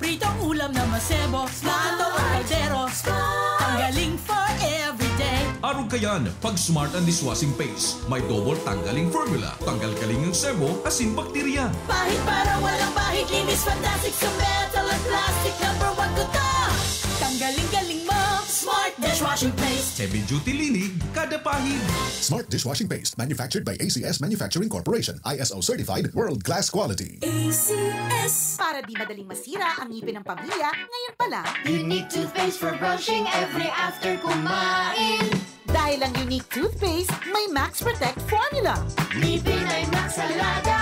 Pritong ulam na masebo, plato o kaldero. Ang galing for everyday. Araw kayan, pag Smart and Dishwashing Paste, may double tanggaling formula. Tanggal kaling ng sebo, asin bakterya. Pahit para walang pahit, linis fantastic sa metal at plastic. #1 ko to! Tanggaling-galing mo! Smart dishwashing paste. Heavy duty linig, kada pahid. Smart Dishwashing Paste, manufactured by ACS Manufacturing Corporation, ISO certified, world-class quality. ACS. Para di madaling masira ang ngipin ng pamilya, ngayon pa lang. Unique toothpaste for brushing every after kumain. Dahil ang unique toothpaste, may Max Protect formula. Ngipin ay Max Alaga,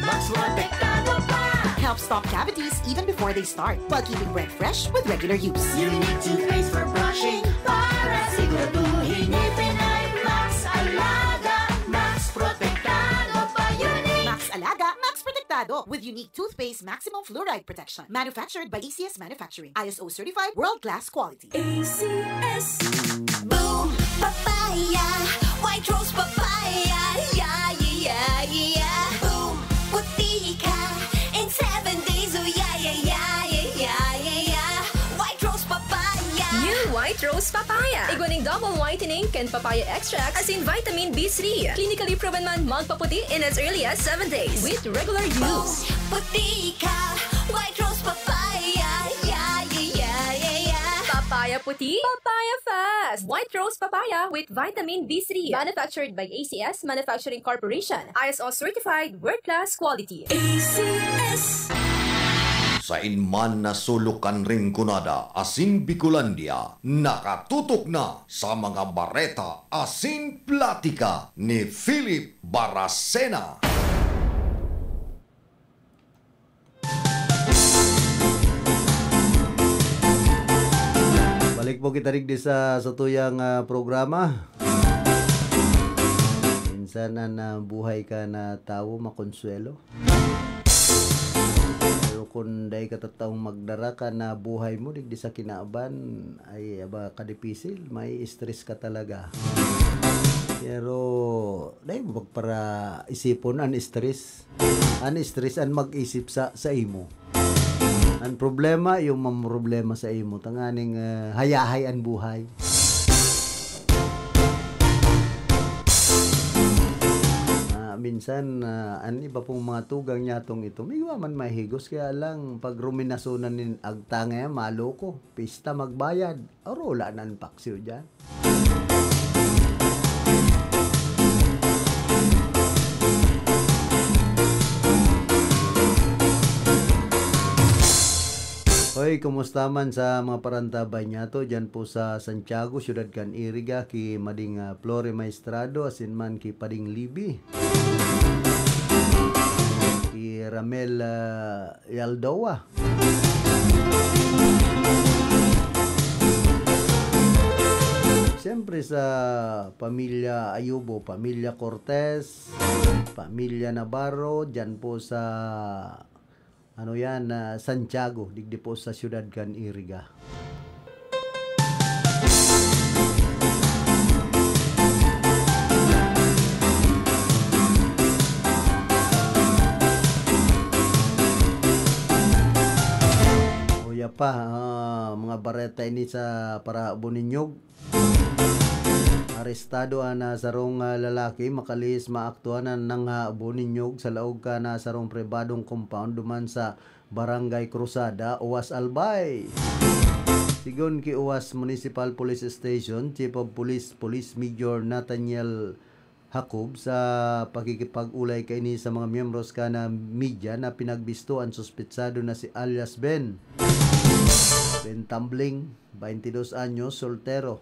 Max Protektado pa. Helps stop cavities even before they start, while keeping breath fresh with regular use. Unique toothpaste for brushing para siguraduhin ngipin ay Max Alaga, Max Protektado pa. Unique Max Alaga, Max Protectado with unique toothpaste maximum fluoride protection. Manufactured by ACS Manufacturing. ISO certified, world-class quality. ACS. Boom, papaya, white rose papaya, yeah, yeah, yeah. Boom, puti ka in 7 days, oh yeah, yeah, yeah, yeah, yeah, yeah. White rose papaya. New White Rose Papaya. Iguaning double whitening and papaya extract as in vitamin B3. Clinically proven man magpaputi in as early as 7 days with regular Boom, use. puti ka, white rose papaya, yeah, yeah, yeah, yeah, yeah. Papaya puti, papaya fast. White Rose Papaya with vitamin B3. Manufactured by ACS Manufacturing Corporation. ISO certified world-class quality. ACS. Sa inman na sulukan ring kunada, asin Bicolandia, nakatutok na sa mga bareta asin platika ni Philip Baracena. Balik po kita rigdi sa tuyang programa. Minsan na buhay ka na tao makonsuelo. Pero kung day ka taong magdara ka na buhay mo digdi sa kinaaban ay aba kadipisil, may stress ka talaga. Pero day mo para isipon an stress. An stress an mag-isip sa imo. Ang problema, yung mamroblema sa imo. Tanganing hayahay ang buhay. Minsan, ang iba pong mga tugang nyatong ito, may man mahigos. Kaya lang, pag ruminasunan nin agtanga, maloko. Pista magbayad. Aro, wala na ang paksiw dyan. Hoy, kumusta man sa mga parantabay niya to dyan po sa Santiago, Ciudad Can Iriga, ki Mading Flore Maestrado, asin man ki Pading Libi, ki Ramel Yaldoa, siyempre sa pamilya Ayubo, pamilya Cortez, pamilya Navarro, dyan po sa Santiago, digdi po sa Ciudad Can Iriga. Uya pa, mga bareta ini sa para Buninyog. Arestado na sarong lalaki makalis maaktuanan ng Buninyog sa laog ka na sarong pribadong compound duman sa Barangay Cruzada, Uwas Albay. Sigon ki Uwas Municipal Police Station, Chief of Police Major Nathaniel Jacob sa pakikipag-ulay kaini sa mga miyembros ka na media na pinagbisto ang suspetsado na si alias Ben Tumbling, 22 anyos, soltero.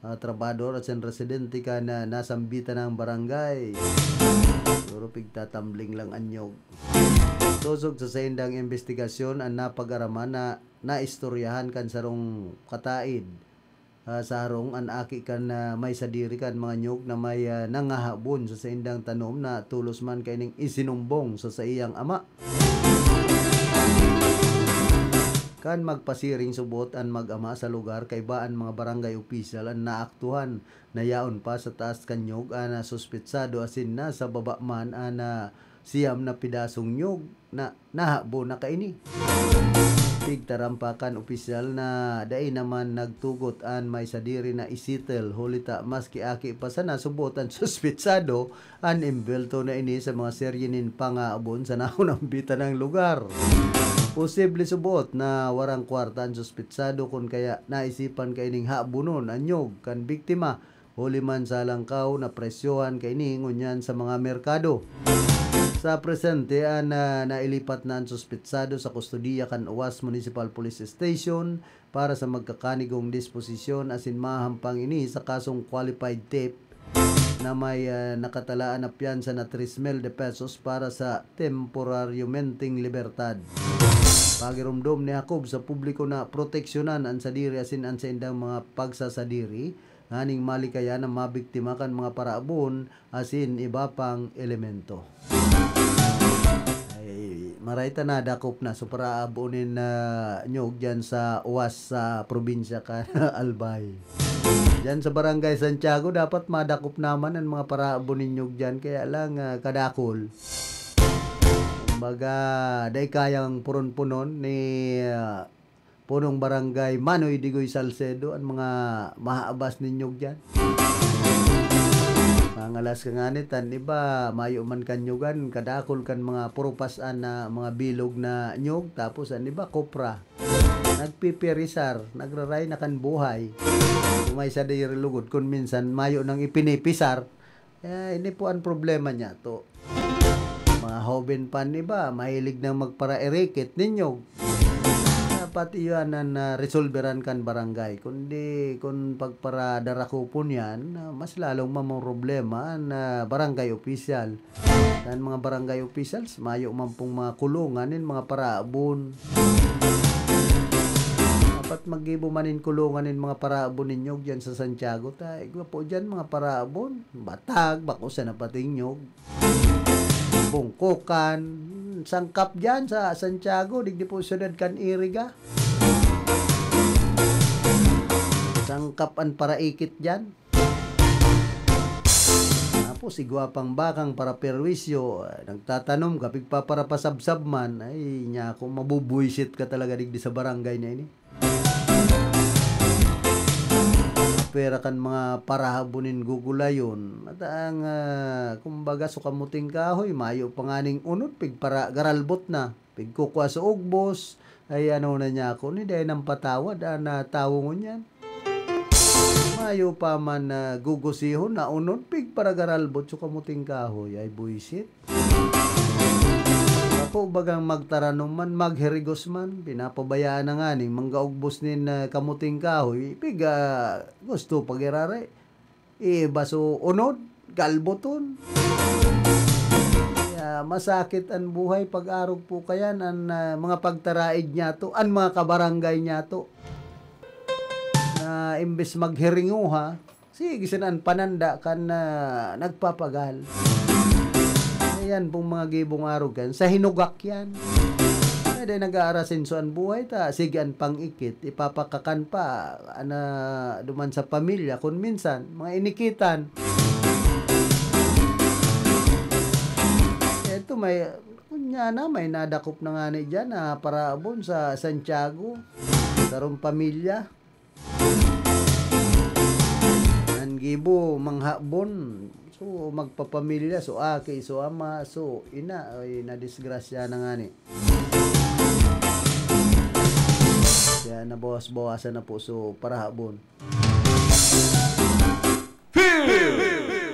Trabador at residente ka na nasambitan ng barangay. Puro pigtatambling lang anyog. Tusog sa sendang investigasyon ang napag-araman na naistoryahan kan sarong kataid. Sarong an aki kan may sadiri kan mga nyug na may nangahabon sa indang tanom na tulos man kaining isinumbong sa iyang ama. Kan magpasiring subot an mag-ama sa lugar kay baan mga barangay official an naaktuhan na yaon pa sa taas kanyog ana suspetsado asin na sa baba man ana siyam na pidasong nyog na nahabo na kaini. Tigtarampakan opisyal na dai naman nagtugot an may sadiri na isitel hulita maski aki pa sana subotan suspetsado an imbelto na ini sa mga seryenin pangaabon sa naunang bitan ng lugar. Posible subot na warang kwarta ang suspetsado kung kaya naisipan kaining habunon anyog kan biktima huli man sa langkaw na presyohan kaining ngunyan sa mga merkado. Sa presente nailipat na ang suspetsado sa kustodiya kan UWAS Municipal Police Station para sa magkakanigong disposisyon asin mahampang ini sa kasong qualified theft na may nakatalaan na piyansa na 3,000 pesos para sa temporaryo menting libertad. Pagirumdom ni Jacob sa publiko na proteksyonan ang sadiri asin ang sa indang mga pagsasadiri nganing malikaya na mabiktima kan mga paraabon asin iba pang elemento. Marayta na dakop na so para abunin na nyog dyan sa UWAS sa probinsya ka Albay. Dyan sa barangay Santiago dapat madakop naman ang mga para abunin nyog dyan kaya lang kadakol. Kumbaga day kayang puron-punon ni punong barangay Manoy Digoy Salcedo ang mga mahaabas ninyog dyan. Mangalas ka nga nitan, iba, mayo man kanyugan, kadakol kan mga purupasan na mga bilog na nyug, tapos an iba, kopra. Nagpipirisar, nagraray na kan buhay. Umay sa dayri lugod, kung minsan mayo nang ipinipisar, ini po ang problema niya to. Mga hoben pan iba, mahilig nang magpara-erikit ninyog. Dapat iyan na resolveran kan barangay. Kundi kung pagparadarako po niyan, mas lalong mamang problema na barangay official. Dan mga barangay officials, mayo man pong mga kulungan mga paraabon. Dapat mag-ibo manin kulungan mga paraabon ninyo dyan sa Santiago. Igwa po dyan mga paraabon. Batag, bakusan na pating nyog. Bungkukan, sangkap dyan sa Santiago, digdi po sunod kan iriga. Sangkapan para ikit dyan. Tapos igwapang bakang para perwisyo, nagtatanom kapig pa para pasabsab man, ay niya kung mabubuisit ka talaga digdi sa barangay na ini. Pera kan mga parahabunin gugulayon at ang kumbaga sukamuting kahoy mayo panganing unod pig para garalbot na pig kukwa sa ugbos ay ano na niya ako ni dahil ng patawad na tawo ngunyan mayo pa man gugusihon na unod pig para garalbot sukamuting kahoy ay buisit. Ako bagang magtaranom man, magherigos man, pinapabayaan na nga ning manggaugbos nin kamuting kahoy, piga gusto pagirare. Baso unod, galboton. Kaya masakit ang buhay pag-arog po kayan ang mga pagtaraid niya to, ang mga kabarangay niya to. Na imbes maghiringuha, sige sinan pananda kan nagpapagal. Yan pong mga gibong arog kan sa hinugak yan. Kaya nag-aarasin so ang buhay ta sige ang pang-ikit ipapakakan pa duman sa pamilya kung minsan mga inikitan. Ito may kunya na may nadakop na nga ni dyan na paraabon sa Santiago sarong pamilya. Gibo manghabon so magpapamilya so aki so ama so ina ay nadisgrasya na nga ni kaya nabawas-bawasan na po so parahabon.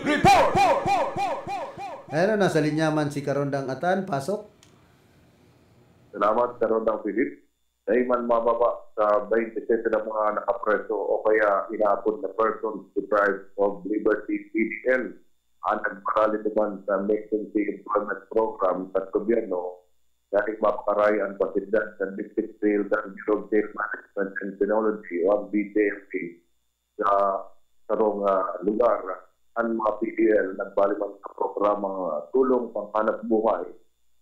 Report! Ayun nasa linyaman si Karondang Atan, pasok. Salamat Karondang Philip. Dahil man mababa sa 20% ng mga nakapreso o kaya inaapod na persons deprived of liberty PDL ang nagparali naman sa Emergency Employment Program sa gobyerno dating mapakaray ang pasidad ng District Sales and Drug Sales Management and Technology o ang BTMP sa sarong lugar. Ang mga PDL nagbalimang sa programang tulong panghanap buhay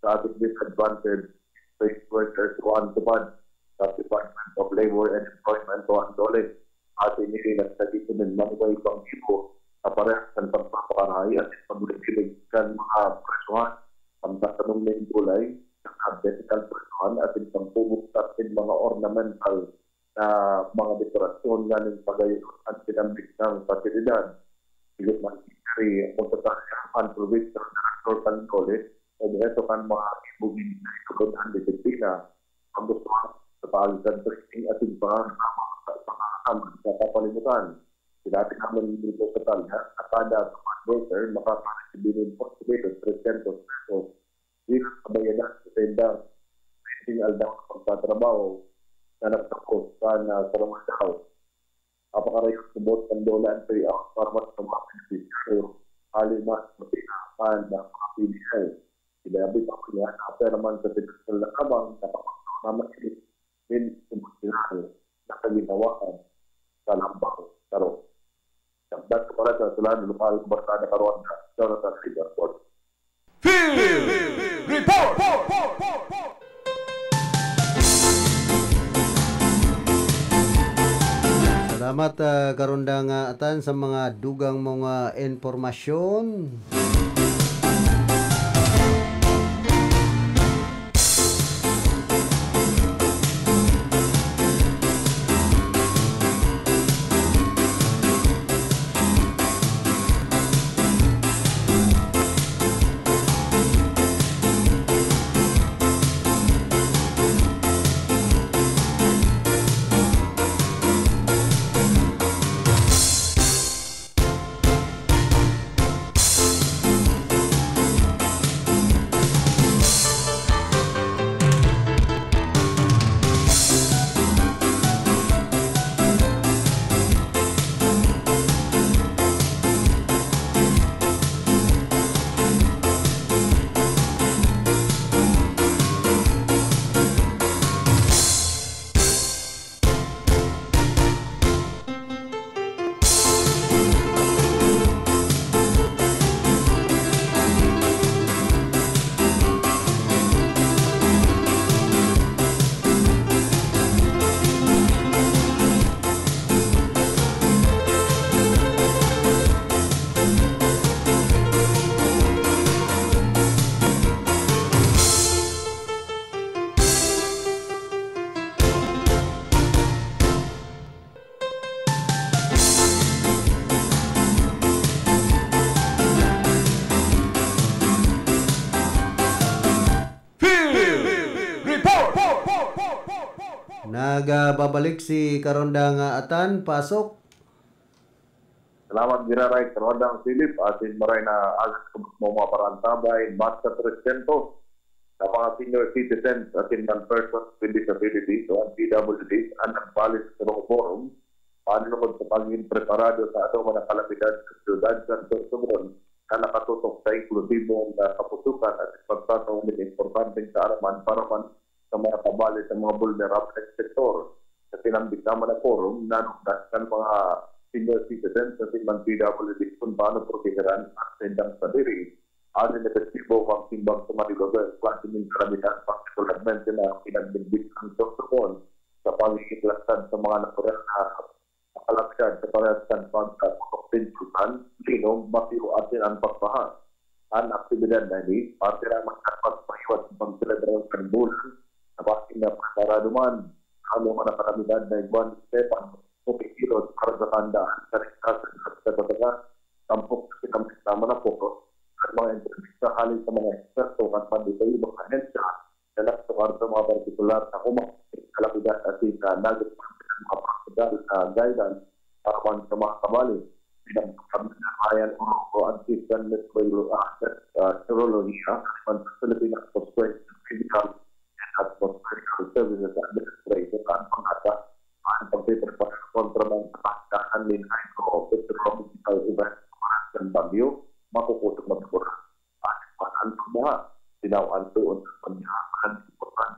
sa ating disadvantaged state workers o antupad sa Department of Labor and Employment o Andoles. Ating nililag sa dito ng manway pang ibo na parehas ng pagpapakaray at pagbibilig ng mga presuhan ang tatanong ng gulay ng vertical presuhan at yung pagpubuktat ng mga ornamental na mga dekorasyon na ng pagayon at pinambit ng pasilidad. Sigit man sikari ang pagkakasyahan provincial director ng college o ito kan mga ibugin na ito ang disiplina ang gusto sa palitan training at yung pangahaman sa kapalimutan. Sinati naman dito sa talya at kada worker makakaresibinin po sa 300 pesos bilang kabayanan sa tendang training aldaw ng pagtatrabaho na nagtapos sa sarungan daw. Apakarayon subot ng dolan sa iyo para mas sa mga beneficiaryo alimas matinapan ng mga PDL. Sinabit ako niya na pero naman sa tigasal na kabang napapagkakaman min sumusinari na kaginawaan sa lambang taro. Sagdat ko para sa sulan lokal kubarkada karoon na Jonathan Report. Field Report! Salamat karundang atan sa mga dugang mga informasyon. Nagbabalik si Karondang Atan, pasok. Salamat giraray Karondang Philip atin maray na alas mo mga parantabay basta 300 sa mga senior citizens atin ng persons with disabilities o ang PWDs ang nagbalis sa mga forum paano naman sa pagiging preparado sa atong mga kalapidad sa siyudad sa Sorsogon na nakatutok sa inklusibong kapusukan at pagtatawag ng importanteng kaaraman para man sa mga kabali sa mga vulnerable sektor. Sa tinambik naman na forum, nanugdasan mga senior citizens sa simbang PWD kung paano protegeran at sendang sa diri. Alin epektibo ang simbang sa marilogal, klase ng karamihan, particularmente na pinagbinbit ang Sorsogon sa pagkikilaksan sa mga natural na nakalaksan sa parehaskan pagkakopinsutan, linom, masiyo atin ang pagpahan. Ang aktibidad na ini, parte naman dapat mahiwas ng pagkeledrang kanbulan nabasin na pasaraduman halo man ang kalamidad na Juan Esteban o pikilot para sa tandaan sa rektasan at sa kataga tampok sa kinamit naman na poko at mga entrevista halin sa mga eksperto at panditay ibang ahensya na nagsukar sa mga partikular na kumakit kalamidad at nagit ng mga praktikal na guidance para man sa mga kabali pinagkakabit na Ryan Oroco at System Neurologia at Philippine Postgraduate Medical at Medical Services Administration at pangkata ang pagpiprepare kontra ng kapasdahan ng hydro-meteorological event ng bagyo, makukutok magpura. At ang mga sinawaan doon sa panyahan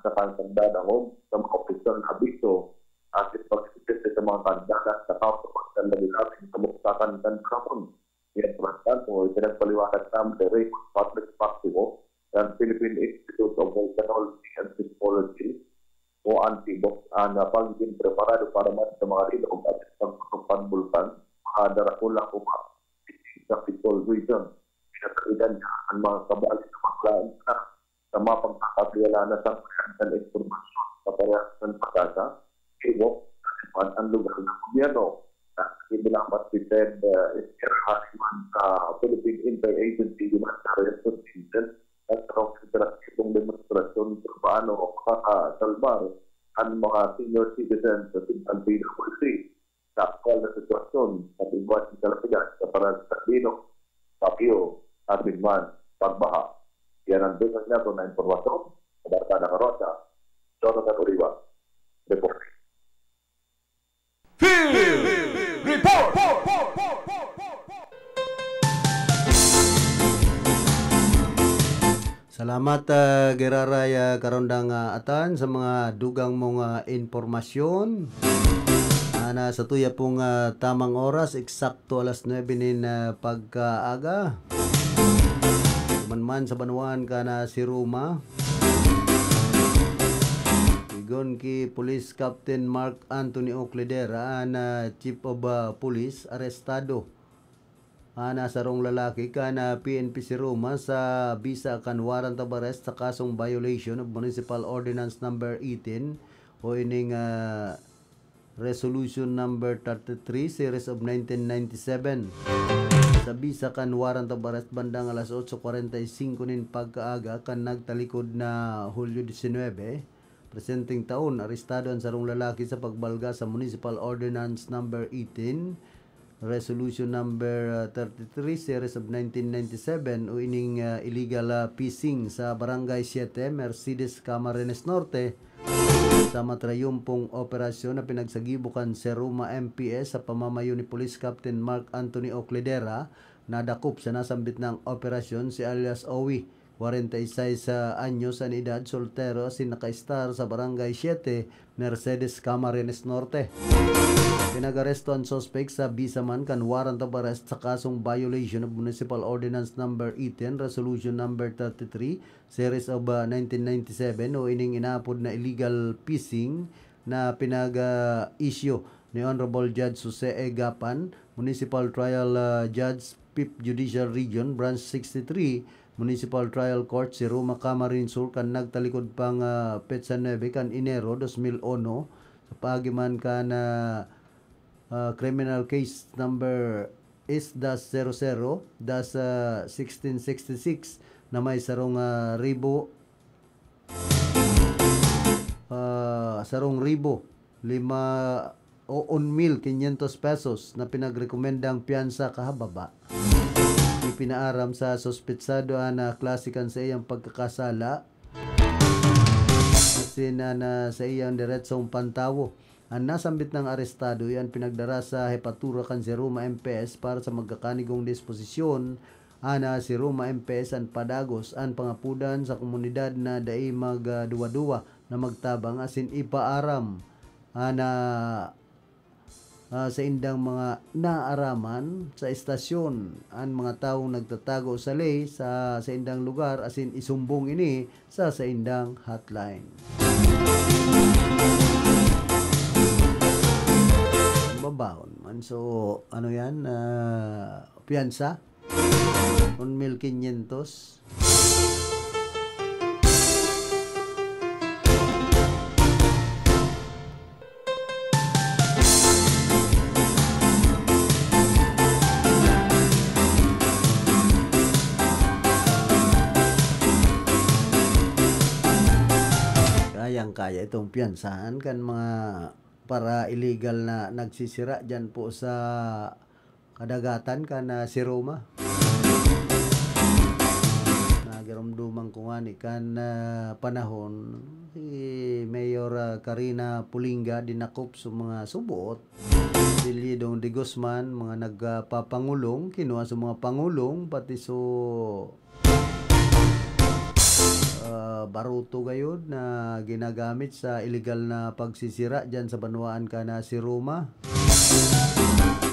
sa kandadangog sa mga opisyal na abiso at ipag-isip sa mga kandada sa kapag namin sa muksakan ng kapon. Yan perasan mo, pinagpaliwanag namin the rate of public factual ng Philippine Institute of Volcanology and Seismology o Antibok ang pagiging preparado para man sa mga rilog at pagkutupan bulkan darakula o sa Pitol region. Pinagkaidan niya ang mga kabali na maklaan sa mga pagkakatiwala na sa kanyang informasyon sa parehas ng pagkasa, ibok, at ang lugar ng gobyerno. Ibilamat si Ted Harriman sa Philippine Interagency Humanitarian Association at sa interactibong demonstrasyon kung paano makakasalbar ang mga senior citizens sa PWC sa aktwal na sitwasyon at ibuat sa kalapigan sa parang Sardino, Papio, at Bigman, pagbaha. Yan ang business nato na informasyon sa Barkada Karosa, Jonathan Uriba, reporting. Report! Salamat Geraray Karondang Atan sa mga dugang mong informasyon. Na sa tuya pong tamang oras, eksakto alas 9 nin pagkaaga. Manman sa banuan ka na si Ruma. Igon ki Police Captain Mark Anthony Ocledera na Chief of Police arestado. Sa rong lalaki ka na PNP si Ruma sa bisa kan warrant of arrest sa kasong violation of Municipal Ordinance number 18 o ining Resolution number 33 series of 1997. Sa bisa kan warrant of arrest bandang alas 8:45 nin pagkaaga kan nagtalikod na Hulyo 19 presenting taon arestado ang sarong lalaki sa pagbalga sa Municipal Ordinance number 18 Resolution number 33 series of 1997 o ining illegal fishing sa Barangay 7 Mercedes Camarines Norte sa matrayumpong operasyon na pinagsagibukan sa Ruma MPS sa pamamayo ni Police Captain Mark Anthony Ocledera. Nadakop sa nasambit ng operasyon si alias Owi, 46 anyos ang edad, soltero, sinakaistar sa Barangay 7 Mercedes Camarines Norte. Pinag-aresto ang suspect sa bisaman kan warrant of arrest sa kasong violation of Municipal Ordinance number 18 Resolution number 33 series of 1997 o ining inapod na illegal fishing na pinag-issue ni Honorable Judge Jose E. Gapan, Municipal Trial Judge 5th Judicial Region Branch 63 Municipal Trial Court si Ruma Camarines Sur kan nagtalikod pang petsa 9 kan Enero 2001 sa pagiman kan criminal case number S-00-1666 na may sarong ribo 1,500 pesos na pinagrekomendang piyansa kahababa. Ipinaaram sa sospetsado na klasikan sa iyang pagkakasala na sa iyang diretsong pantawo. Ang nasambit ng arestado yan pinagdara sa Hepatura kan si Ruma MPS para sa magkakanigong disposisyon si Ruma MPS ang padagos ang pangapudan sa komunidad na dai magduwa-duwa na magtabang asin ipaaram sa indang mga naaraman sa estasyon ang mga taong nagtatago sa lay sa indang lugar asin isumbong ini sa indang hotline. Babaon man. So, ano yan? Piyansa? 1,500. Kayang-kaya itong piyansahan kan mga para illegal na nagsisira dyan po sa kadagatan ka na si Roma. Nagiramduman ko nga ni kan panahon si Mayor Karina Pulinga dinakop sa mga subot. Dilidong de Guzman, mga nagpapangulong, kinuha sa mga pangulong, pati so baruto gayud na ginagamit sa illegal na pagsisira dyan sa Banwaan ka na si Roma.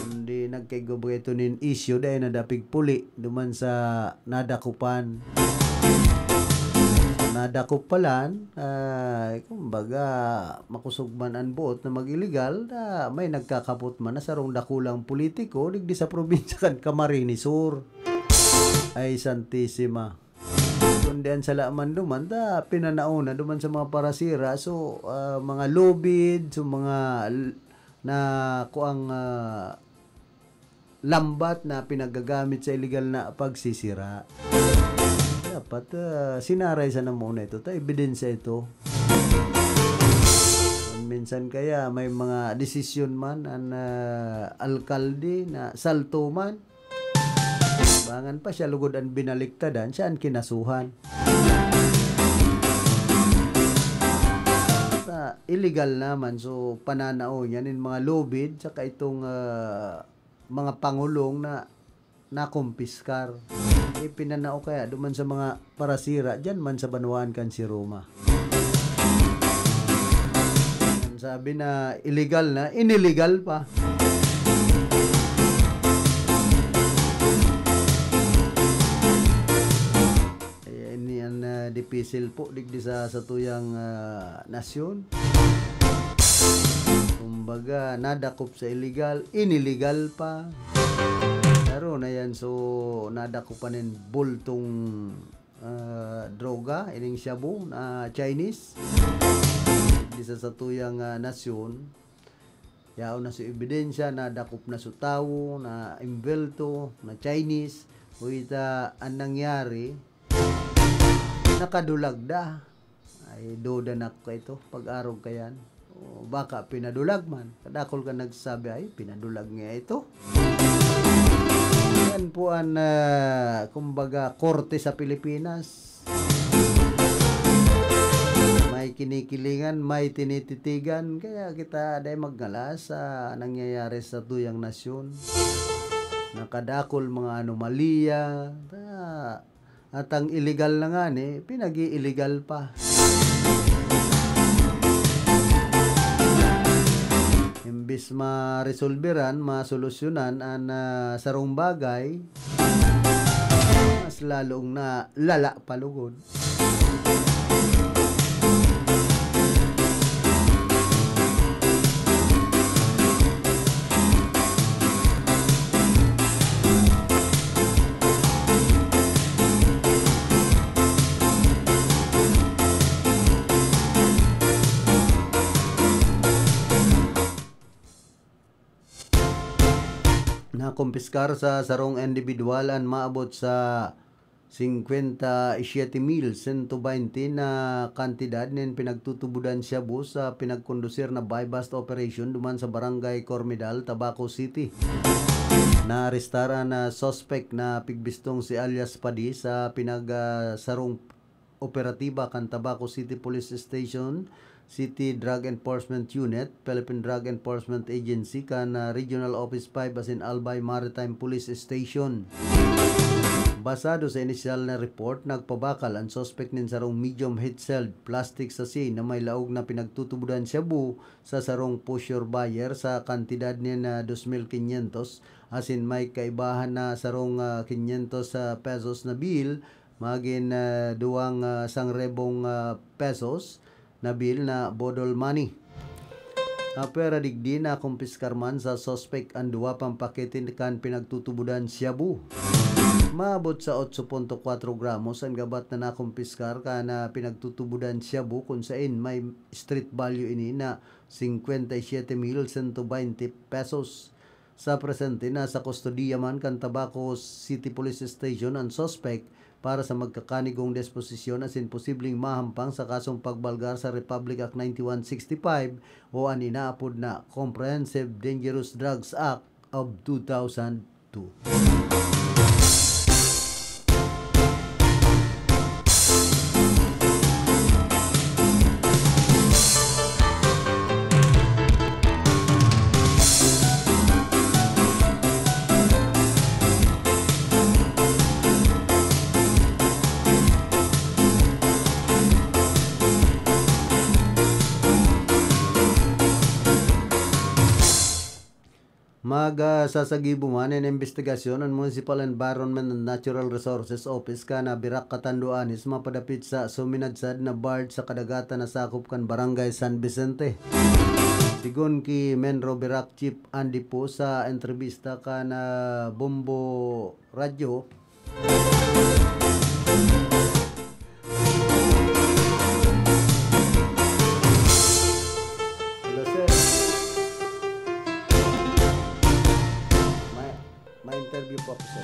Hindi nagkaigobo nin issue dahil nadapig puli duman sa nadakupan. Nadakop palan, kumbaga makusugman ang buot na mag-illegal, may nagkakapot man na sarong dakulang politiko digdi sa probinsya kan Camarines Sur. Ay Santissima. Kundian sa laman duman, pinanauna duman sa mga parasira, so mga lobid, so mga na kuang lambat na pinagagamit sa illegal na pagsisira. Dapat sinaray sa namuna ito, ebidensya ito. Minsan kaya may mga desisyon man ang alkalde na salto man. Bangan pa siya lugod ang binaliktadan, siya ang kinasuhan. Illegal naman, so pananao niyan in mga lobid, saka itong mga pangulong na nakumpiskar. Pinanao kaya duman sa mga parasira dyan man sa Banwaan kan si Roma. Sabi na illegal na, inillegal pa. Ini ang dipisil po digdi sa tuyang nasyon. Kumbaga nadakop sa illegal, inillegal pa. Pero na yan, so nadakupanin bultong droga, ining shabu na Chinese. Isa sa tuyang nasyon, yaon na sa ebidensya, nadakop na sa tao, na imbelto, na Chinese, kuita ang nangyari, nakadulag da. Ay, doda na ko ito, pag-arog ka yan. O, baka pinadulag man. Kadakol ka nagsabi, ay, pinadulag nga ito. Yan po ang kumbaga korte sa Pilipinas. May kinikilingan, may tinititigan, kaya kita ay maggala sa nangyayari sa tuyang nasyon. Nakadakol mga anomalya, at ang illegal na nga pinag-i-illegal pa. Imbis ma-resolveran, ma-solusyonan ang sarong bagay, mas lalong na lala palugod. Nakumpiskar sa sarong individual ang maabot sa 57,120 na kantidad nin pinagtutubudan siya sa pinagkondusir na buy-bust operation duman sa Barangay Cormedal, Tabaco City. Naarestara na suspect na pigbistong si alias Padi sa sarong operatiba kan Tabaco City Police Station, City Drug Enforcement Unit, Philippine Drug Enforcement Agency, kan Regional Office 5 as in Albay Maritime Police Station. Basado sa initial na report, nagpabakal ang suspect nin sarong medium heat-sealed plastic sachet na may laog na pinagtutubudan shabu sa sarong pusher buyer sa kantidad niya na 2,500, as in may kaibahan na sarong 500 pesos na bill, magin 2,100 pesos na bill na bodol money. Pera digdi na kumpiskar man sa suspect ang 2 pang pakete kan pinagtutubudan shabu. Maabot sa 8.4 gramos ang gabat na nakumpiskar ka na pinagtutubudan shabu kung saan may street value ini na 57,120 pesos. Sa presente na sa kustodiya man kan Tabaco City Police Station ang suspect para sa magkakanigong disposisyon as in posibleng mahampang sa kasong pagbalgar sa Republic Act 9165 o ang inaapod na Comprehensive Dangerous Drugs Act of 2002. Magsasagibo man in investigasyon ang Municipal Environment and Natural Resources Office kana Birak Katanduanis mapadapit sa suminadsad na barge sa kadagatan na sakop kan Barangay San Vicente. Sigon ki Menro Birak Chief Andy po sa entrevista kana Bombo Radio. Hello sir. May interview po ako sir.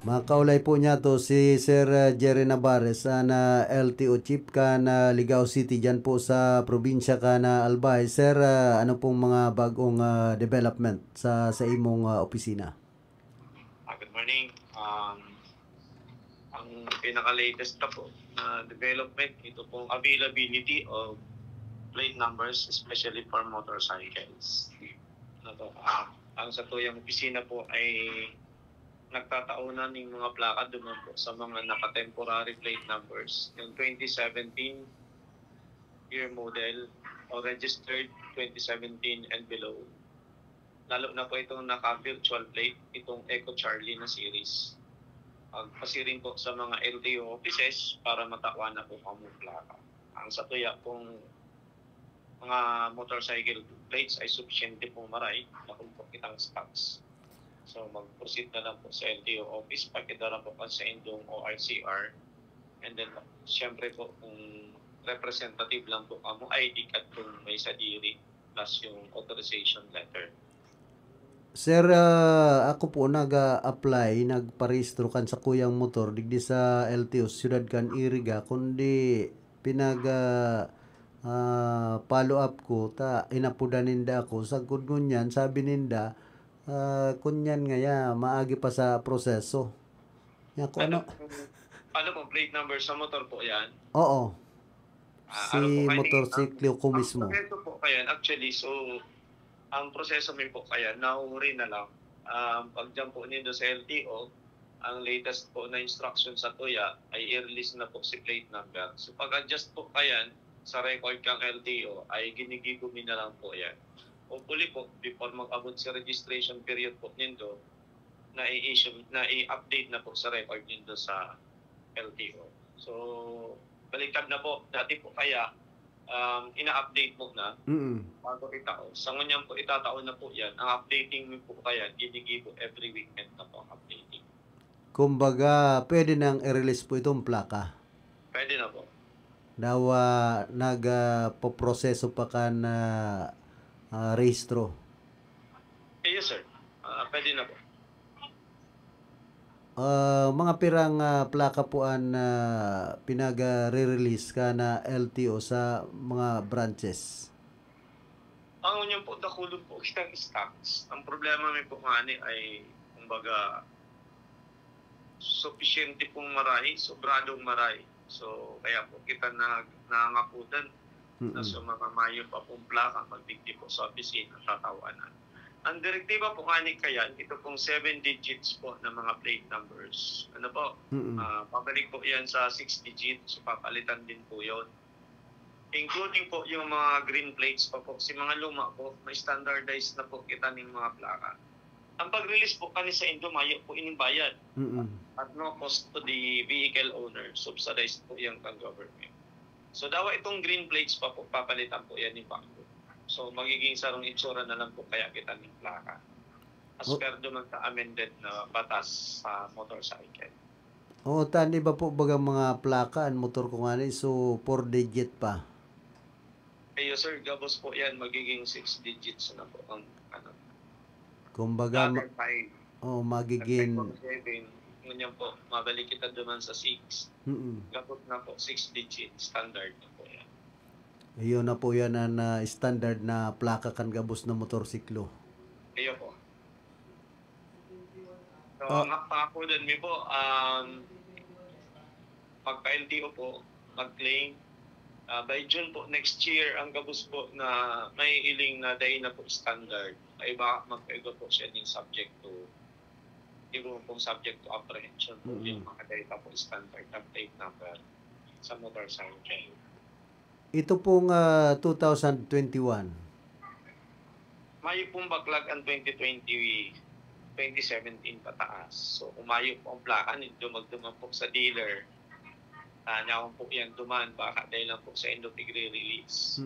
Makaulay po niya to si Sir Jerry Navarez na LTO Chief ka na Ligao City dyan po sa probinsya ka na Albay. Sir, ano pong mga bagong development sa imong opisina? Good morning. Ang pinaka-latest na po na development, ito pong availability of plate numbers, especially for motorcycles. Ang sa tuyang opisina po ay nagtataunan ng mga plaka duman po sa mga naka-temporary plate numbers. Yung 2017 year model o registered 2017 and below. Lalo na po itong naka-virtual plate, itong Eco Charlie na series. Pasirin po sa mga LTO offices para matawan na po ang plaka. Ang sa tuya pong mga motorcycle plates ay sufficiente pong maray na kung po kitang stocks. So mag-proceed na lang po sa LTO office, pakidara po sa indong ORCR, and then siyempre po kung representative lang po kamo ID at kung may sadiri plus yung authorization letter. Sir, ako po nag-apply, nagparehistro kan sa kuyang motor digdi sa LTO Siyudad kan Iriga, kundi follow up ko ta inapudan ninda ako sa ngunyan, sabi ninda kunyan nga maagi pa sa proseso. Ya ko ano po plate number sa motor po yan? Oo. Si motorsiklo ko mismo. Ang proseso po kaya actually, so ang proseso mo po kaya nauuri na lang. Pag dyan po nindo sa LTO, ang latest po na instruction sa tuya ay i-release na po si plate number. So pag-adjust po kaya sa record kang LTO ay ginigigumi na lang po yan. Hopefully po, before mag-abot sa registration period po nindo, na i-update na po sa record nindo sa LTO. So, baliktad na po. Dati po kaya, ina-update mo na bago itaon. Sa ngunyan po, itataon na po yan. Ang updating mo po kaya, ginigibo every weekend na po ang updating. Kumbaga, pwede nang i-release po itong plaka? Pwede na po. Dawa, nagpo-proseso pa ka na rehistro? Yes, sir. Pwede na po. Mga pirang plaka po ang pinag-re-release ka na LTO sa mga branches? Ang unyan po, dakulog po kitang stocks. Ang problema may po nga ay, kumbaga, sufficiente pong maray, sobradong maray. So, kaya po kita nangangakutan na sa mga mayo pa pong plaka, magdigdi po sa opisina, tatawanan. Ang direktiba po nga ni Kayan, ito pong 7 digits po ng mga plate numbers. Ano po? Pabalik po yan sa 6 digits, so papalitan din po yon. Including po yung mga green plates pa po. Si mga luma po, may standardized na po kita ng mga plaka. Ang pag-release po kani sa Indo, mayo po inimbayad. At no cost to the vehicle owner, subsidized po yung government. So dawa itong green plates pa po, papalitan po yan ni Bangko. So magiging sarong itsura na lang po kaya kita ng plaka. As per naman sa amended na batas sa motorcycle. Tani ba po bagang mga plaka ang motor ko nga so 4 digit pa? Yes sir, gabos po yan, magiging 6 digits na po ang ano. Kumbaga, magiging... Ngunyan po, mabalik kita naman sa 6. Gabos na po, 6 digit, standard na po yan. Iyon na po yan ang standard na plaka kan gabos na motorsiklo. Iyo po. So, ang pakakudan mi po, pagka-LTO po, mag-claim. By June po, next year, ang gabos po na may iling na dahil na po standard, ay baka magpaigo po siya ng subject to, yung pong subject to apprehension po, yung mga data po standard na plate number sa motorcycle. Ito pong 2021. Mayo pong baklag ang 2017 pataas. So umayo po ang plaka, dumagduman po sa dealer. Nyakong po yan duman, baka dahil lang po sa end of release.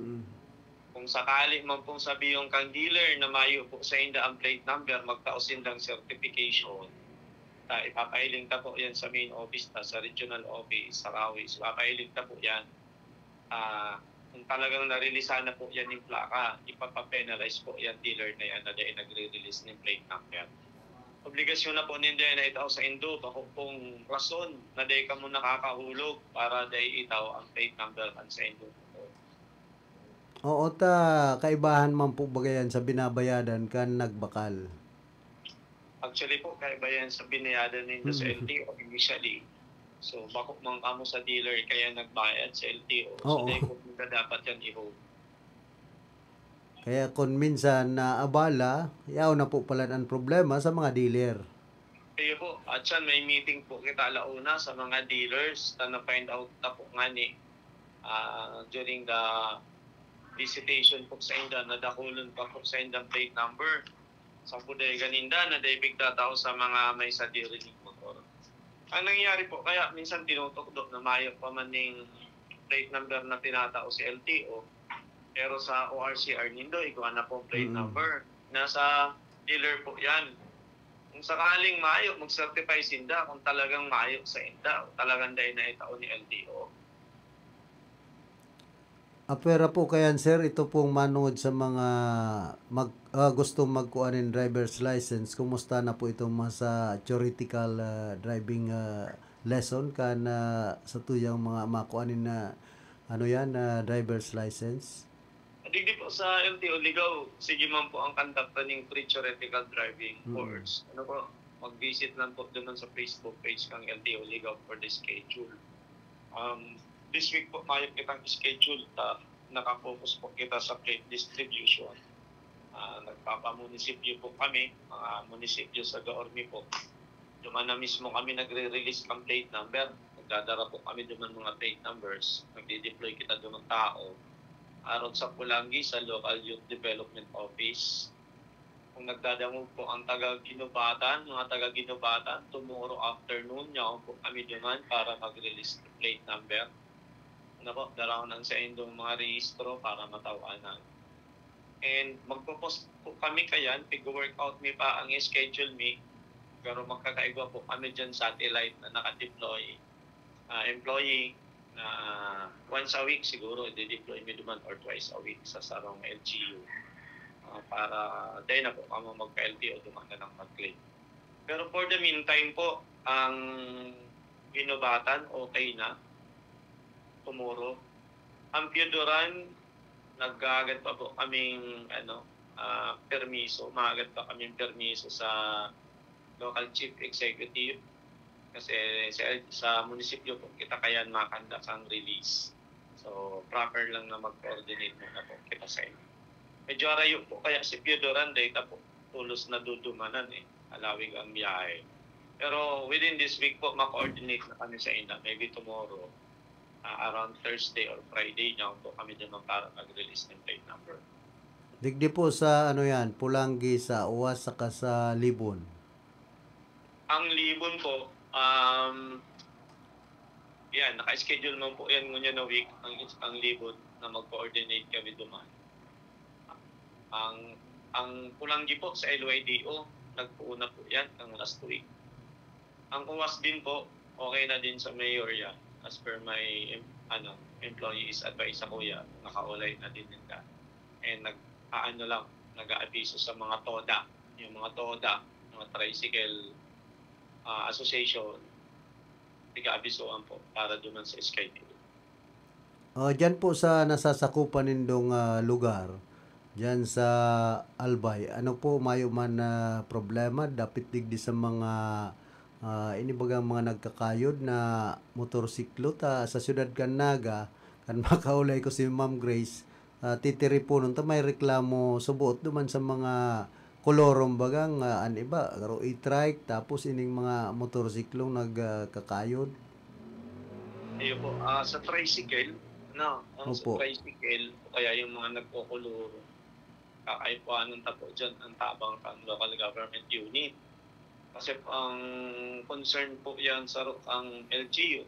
Kung sakali man pong sabi yung kang dealer na mayo po sa inda ang plate number, magtaosin lang certification. Ipapailing ta po yan sa main office sa regional office, sa Rawis. Ipapailing ta po yan. Kung talagang narilisan na po yan yung plaka, ipapapenalize po yan dealer na yan na dahil nagre-release ng plate number. Obligasyon na po ninyo na itaw sa indo, bako pong rason na dahil ka mo nakakahulog para dahil itaw ang plate number ang sa indo. Oo, kaibahan man po ba yan sa binabayadan kan nagbakal? Actually po, kaibahan sa binayadan ninyo sa LTO initially. So, bako mang kamo sa dealer kaya nagbayad sa LTO. So, dahil kung dapat yan i-hold. Kaya kung minsan na abala, yaw na po pala ang problema sa mga dealer. Kaya po, at yan, may meeting po kita alauna sa mga dealers na na-find out na po nga ni during the visitation po sa inda, nadakulon pa po sa indang plate number. Sa po dahil ganinda, na dahil bigla tao sa mga may sa dirinig motor. Ang nangyayari po, kaya minsan tinutokdo na mayo pa man ng plate number na tinatao si LTO, pero sa ORCR nindo, ikaw na po plate number. Nasa dealer po yan. Kung sakaling mayo, mag-certify sinda kung talagang mayo sa inda o talagang dahil na itao ni LTO. Apera po kayan sir, ito pong manood sa mga gustong magkuhanin driver's license. Kumusta na po itong sa theoretical driving lesson kan sa tuyang mga makuhanin na driver's license? Digdi po sa LTO Ligaw, sige man po ang kandakta ng pre-theoretical driving course. Mag-visit lang po doon sa Facebook page ng LTO Ligaw for the schedule. This week po, mayroon kitang schedule nakafocus po kita sa plate distribution. Nagpapamunisipyo po kami, mga munisipyo sa Gaormi po. Duman na mismo kami nagre-release ng plate number. Nagdadara po kami duman mga plate numbers. Nagde-deploy kita doon ng tao. Aron sa Pulangi, sa Local Youth Development Office. Kung nagdadangog po ang taga-Ginubatan, mga taga-Ginubatan, tomorrow afternoon, yaw po kami duman para mag-release ng plate number. Daraw nang sa indong mga rehistro para matawanan. And magpo-post po kami kayan, pig-workout mi pa ang schedule mi, pero magkakaigwa po kami dyan satellite na nakadeploy employee na once a week siguro i-deploy mi duman or twice a week sa sarong LGU para dahil na po kami magka-LTO duman na ng mag-claim. Pero for the meantime po, ang Ginubatan okay na tomorrow. Ang Piodoran, nag-agad pa po kaming permiso. Maagad pa kaming permiso sa local chief executive kasi sa munisipyo po kita kaya makanda ang release. So, proper lang na mag-coordinate muna po kita sa inyo. Medyo arayo po kaya si Piodoran dahil po tulos na dudumanan alawig ang biyahe. Pero within this week po, ma-coordinate na kami sa inyo. Maybe tomorrow, around Thursday or Friday niya po kami dyan para mag-release ng plate number. Digdi po sa Pulangi, sa Uwas, saka sa Libon. Ang Libon po, naka-schedule man po yan ngunya na week ang Libon na mag-coordinate kami duman. Ang Pulangi po sa LYDO, nagpuuna po yan ang last week. Ang Uwas din po, okay na din sa mayor yan. As per my employees advice sa kuya, nakaulay na din nila. And nag-aabiso sa mga TODA, yung mga TODA, mga tricycle association, nag-aabisoan po para duman sa schedule. Diyan po sa nasasakupan nindong lugar, diyan sa Albay, ano po mayo man problema, dapat digdi sa mga inibagang mga nagkakayod na motorsiklo sa siyudad kan Naga kan makaulay ko si Ma'am Grace titiri po nun may reklamo subuot duman sa mga kolorom bagang iba karo e-trike tapos ining mga motorsiklong nagkakayod. Iyo po, sa tricycle No, ang sa Opo. tricycle, o kaya yung mga nagkukuluro, kakaipuanan ta po dyan ang tabang ng local government unit. Kasi ang concern po yan sa ang LGU,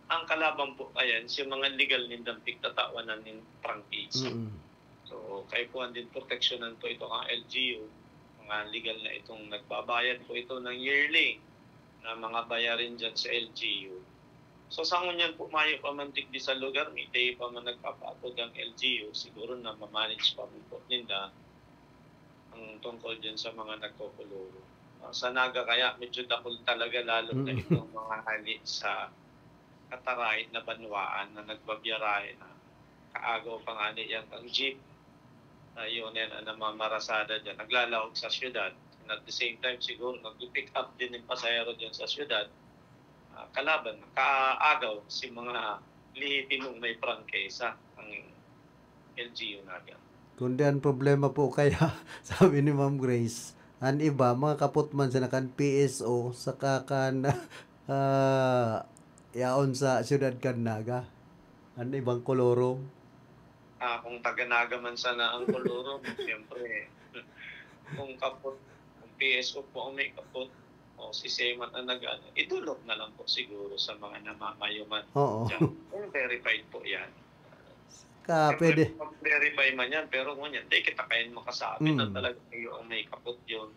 ang kalabang po ayan, si mga legal nindang pigtatawanan ng prangkisa. So, kaipuan din proteksyonan po ito ang LGU, mga legal na itong nagbabayad po ito ng yearly na mga bayarin dyan sa LGU. So sa ngunyan po mayo pamantik di sa lugar, may day pa man nagpapatod ang LGU, siguro na ma-manage pa po ninda ang tungkol dyan sa mga nagkukuluro. Sa Naga kaya medyo dakol talaga lalo na itong mga hali sa kataray na banwaan na nagbabiyarahe na kaagaw pa nga niyan ang jeep na yun yan na mamarasada dyan, naglalawag sa syudad. And at the same time siguro nag-pick up din yung pasahero dyan sa syudad. Kalaban, kaagaw si mga lihitinong may prangkesa ang LGU Naga. Kundi ang problema po kaya, sabi ni Ma'am Grace, ang iba, mga kaputman sa nakan PSO, sa kakan yaon sa siyudad kan Naga. Ang ibang koloro. Kung taga-Naga man sana ang koloro, siyempre, kung kaput, kung PSO po ang may kaput, o si Seman ang nag-ano, idulot na lang po siguro sa mga namamayuman. Oo. Kung verified po yan. Pwede. Verify man yan, pero ngunyan, di kita kayo makasabi na talaga kayo ang may kaput yun.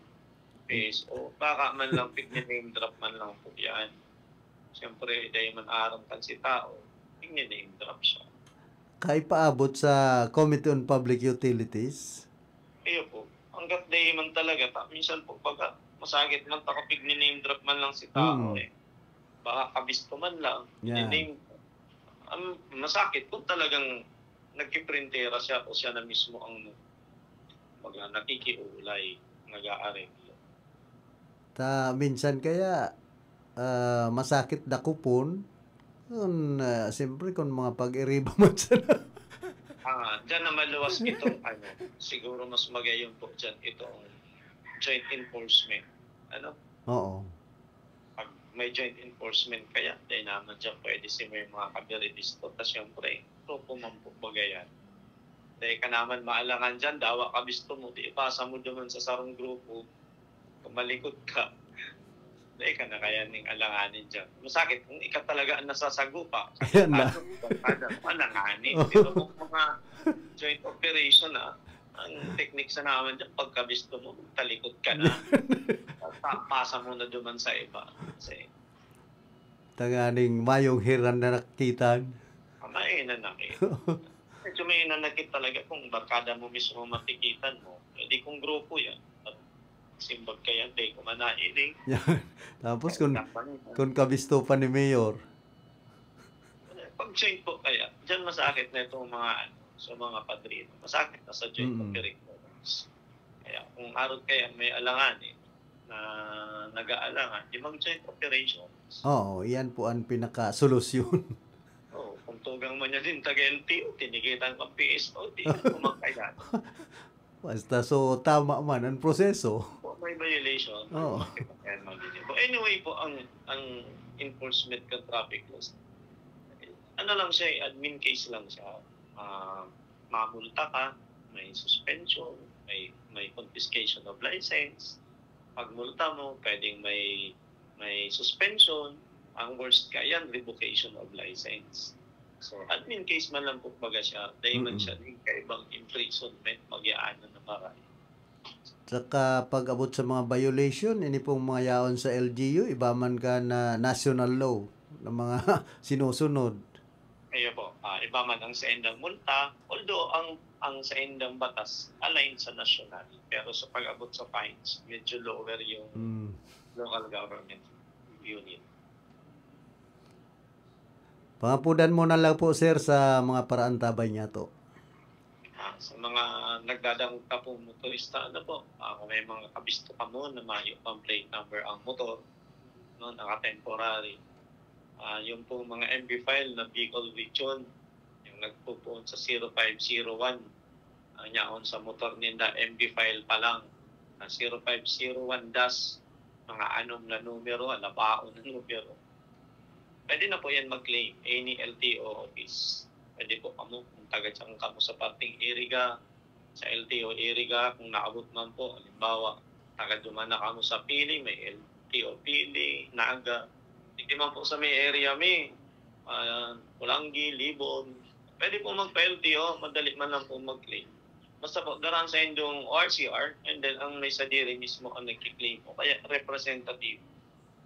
PSO, baka man lang name drop man lang po yan. Siyempre, dahil man aram kan si tao, name drop siya. Kaipaabot sa Committee on Public Utilities? Iyo po, hanggat dahil man talaga, minsan po pag masakit man takapig name drop man lang si tao baka kabisto man lang. Yeah. Masakit kung talagang nagkiprintera siya o siya na mismo ang nakikiulay, nag-aareglo. Minsan kaya masakit na kupon. Siyempre kung mga pag-iriba mo sana. Diyan na maluwas itong siguro mas magayon po dyan itong joint enforcement. Oo. Pag may joint enforcement kaya, dahil naman dyan pwede si may mga kabiridisto. Tapos siyempre, grupo man po bagayan. Dahil ka naman maalangan dyan, dawa kabisto mo, di ipasa mo naman sa sarong grupo, kumalikot ka. Dahil ka na kaya ning alanganin dyan. Masakit, kung ikaw talaga ang nasasagupa, alanganin. Pero kung mga joint operation ang technique sa naman dyan, pagkabisto mo, talikot ka na. Pasa mo na duman sa iba. Kasi, tanganing mayong hiran na nakitan. may nanakit. Medyo may nanakit talaga kung barkada mo mismo matikitan mo. Hindi kung grupo yan. At simbag kaya, hindi ko manailing. Tapos kung kabisto pa ni Mayor. Pag joint po kaya, dyan masakit na itong mga sa mga padrino. Masakit na sa joint operations. Kaya kung araw kaya may alanganin na nag-aalangan, di mag-joint operations. Oo, yan po ang pinaka-solusyon. Kung tugang man niya din taga-LTO, tinigitan kang PSO, di kumakayan. Basta so tama man ang proseso. May violation. Oo. But anyway po, ang enforcement ng traffic laws, lang siya, admin case lang siya. Mamulta ka, may suspension, may confiscation of license. Pag multa mo, pwedeng may suspension. Ang worst ka yan, revocation of license. So, admin case man lang po baga siya. Dahil man siya ng kaibang imprisonment, mag-iaanan na maray. Saka pag-abot sa mga violation, ini pong mga yaon sa LGU, iba man ka na national law ng mga sinusunod. Ayun po, iba man ang sa endang multa, although ang sa endang batas aligned sa national, pero sa pag-abot sa fines, medyo lower yung local government unit. Pangapudan mo na lang po, sir, sa mga paraan tabay niya to. Sa mga nagdadangka po motorista, kung may mga kabisto ka mo na mayo pang plate number ang motor, naka-temporary. Yung po mga MB file na vehicle region, yung nagpupuon sa 0501, yaon sa motor ninda, MB file pa lang, 0501 dash, mga anom na numero, alabaon na numero. Pwede na po yan mag-claim any LTO office. pwede po kamo kung tagad siyang kamo sa parting Iriga, sa LTO Iriga, kung naabot man po, halimbawa, tagad duman na kamo sa Pili, may LTO Pili, Naga, hindi man po sa may area may, Pulangi, Libon, pwede po magpa-LTO, madali man lang po mag-claim. Basta po, daraan sa inyong ORCR, and then ang may sadiri mismo ang nag-claim po, kaya representative.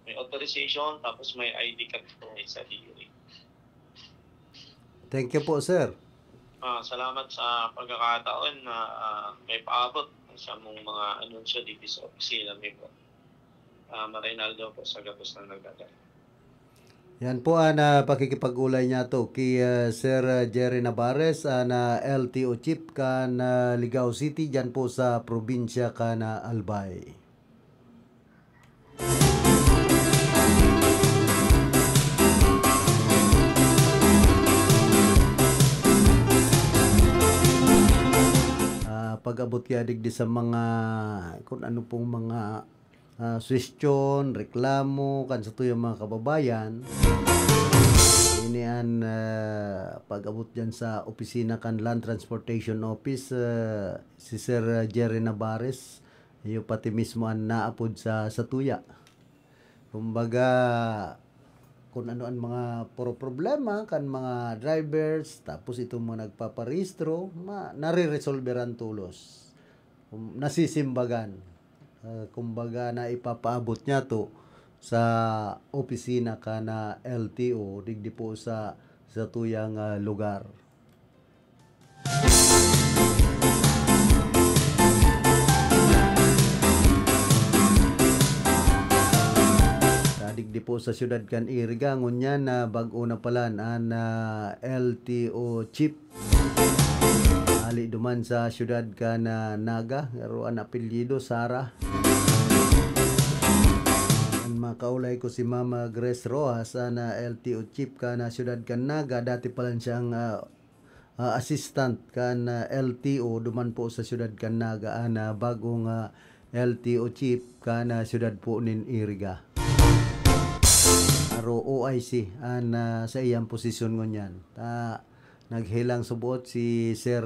May authorization, tapos may ID card po may sadiri. Thank you po, sir. Salamat sa pagkakataon na may paabot sa mga anunsyo dito sa opisina may po. Marinaldo po sa gabos na nagdadala. Yan po pakikipag-ulay niya to kay Sir Jerry Navarez na LTO Chief kan Ligao City dyan po sa probinsya kan Albay. Pag-abot kaya digdi sa mga kung ano pong mga suwestyon, reklamo kan sa tuyong mga kababayan, inian pag-abot dyan sa opisina kan Land Transportation Office, si Sir Jerry Navarez yung pati mismo ang naapod sa tuya. Kumbaga kung ano ang mga problema kan mga drivers, tapos itong mga nagpaparehistro, nare-resolveran tulos, nasisimbagan. Kumbaga na ipapaabot niya to sa opisina ka na LTO digdi po sa tuyang lugar. Digdi po sa siyudad kan Iriga ngunya na bag-o na pala na LTO Chief ali duman sa siyudad kan Naga ngaro ang apelyido Sara. Ang makaulay ko si Mama Grace Rojas na LTO Chief kan siyudad kan Naga, dati pala siyang assistant kan LTO duman po sa siyudad kan Naga na bagong LTO Chief kan siyudad po nin Iriga. Aro OIC sa iyang posisyon ngunyan. Naghilang subuot si Sir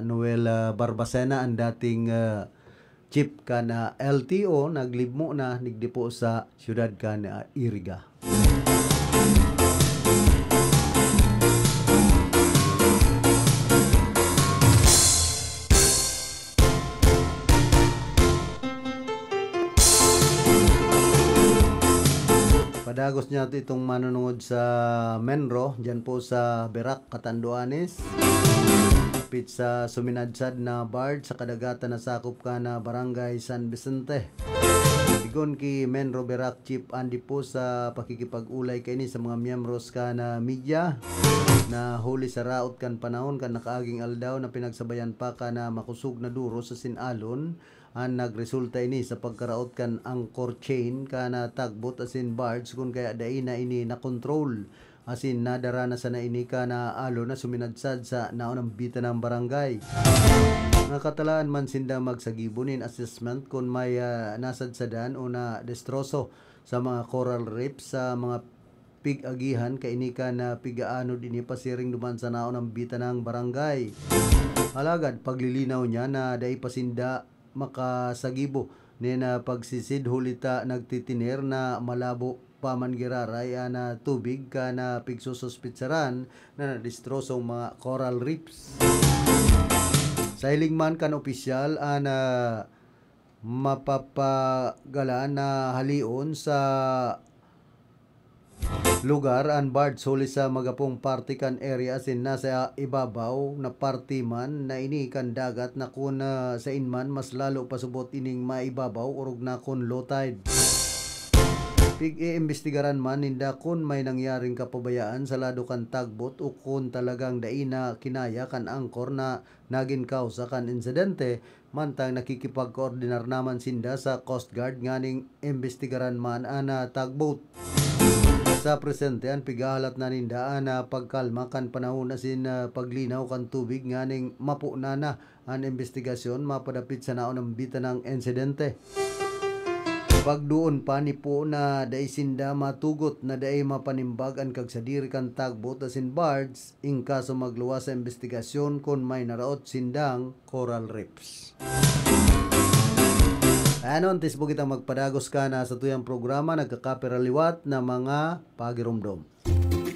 Noel Barbacena ang dating chief kan LTO, naglibmo na nigdi po sa siyudad kan Iriga. Padagos niya itong manunungod sa Menro, dyan po sa Berak, Catanduanes. Kapit sa suminadsad na BARD sa kadagatan na sakop ka na Barangay San Vicente. Sigon ki Menro Berak Chief Andy po sa pakikipag-ulay kaini sa mga miyembros ka na media na huli sa raot kan panahon kan nakaaging aldaw na pinagsabayan pa ka na makusog na duro sa sinalon. Ang nagresulta ini sa pagkaraot kan anchor chain kana tagbot asin barge kung kaya daina ini na control asin nadarana sa na ini kana alo na suminadsad sa naunang bita ng barangay. Nakatalaan man sinda magsagibunin assessment kung may nasadsadan o na destroso sa mga coral reefs sa mga pig-agihan kaini ka na pigaano din pasiring duman sa naunang bita ng barangay. Alagad paglilinaw niya na dai pasinda makasagibo ni na pagsisid hulita nagtitiner na malabo paman giraray na tubig ka na pigsususpitsaran na nadistrosong mga coral reefs. Sa hilingman kan opisyal na mapapagalaan na halion sa lugar ang BARD suli sa magapong partikan area sin nasa ibabaw na party man na ini kan dagat na kun sa inman mas lalo pasubot ining maibabaw urog na kun low tide. Pig-iimbestigaran man ninda kun may nangyaring kapabayaan sa lado kan tagbot o kun talagang daina kinaya kan angkor na nagin kausa kan insidente mantang nakikipag-koordinar naman sinda sa Coast Guard nganing imbestigaran man ana tagbot. Sa presente ang pigahalat na nindaan na pagkalma kan panahon asin paglinaw kan tubig nganing mapuna na ang investigasyon mapadapit sa naon ng bita ng insidente. Pag doon pa ni po na day sinda matugot na day mapanimbagan kag sa diri kan tagbo asin bards in kaso magluwas sa investigasyon kon may naraot sindang coral reefs. Ano, antes po kitang magpadagos ka na sa tuyang programa nagkakapiraliwat na mga pagirumdom.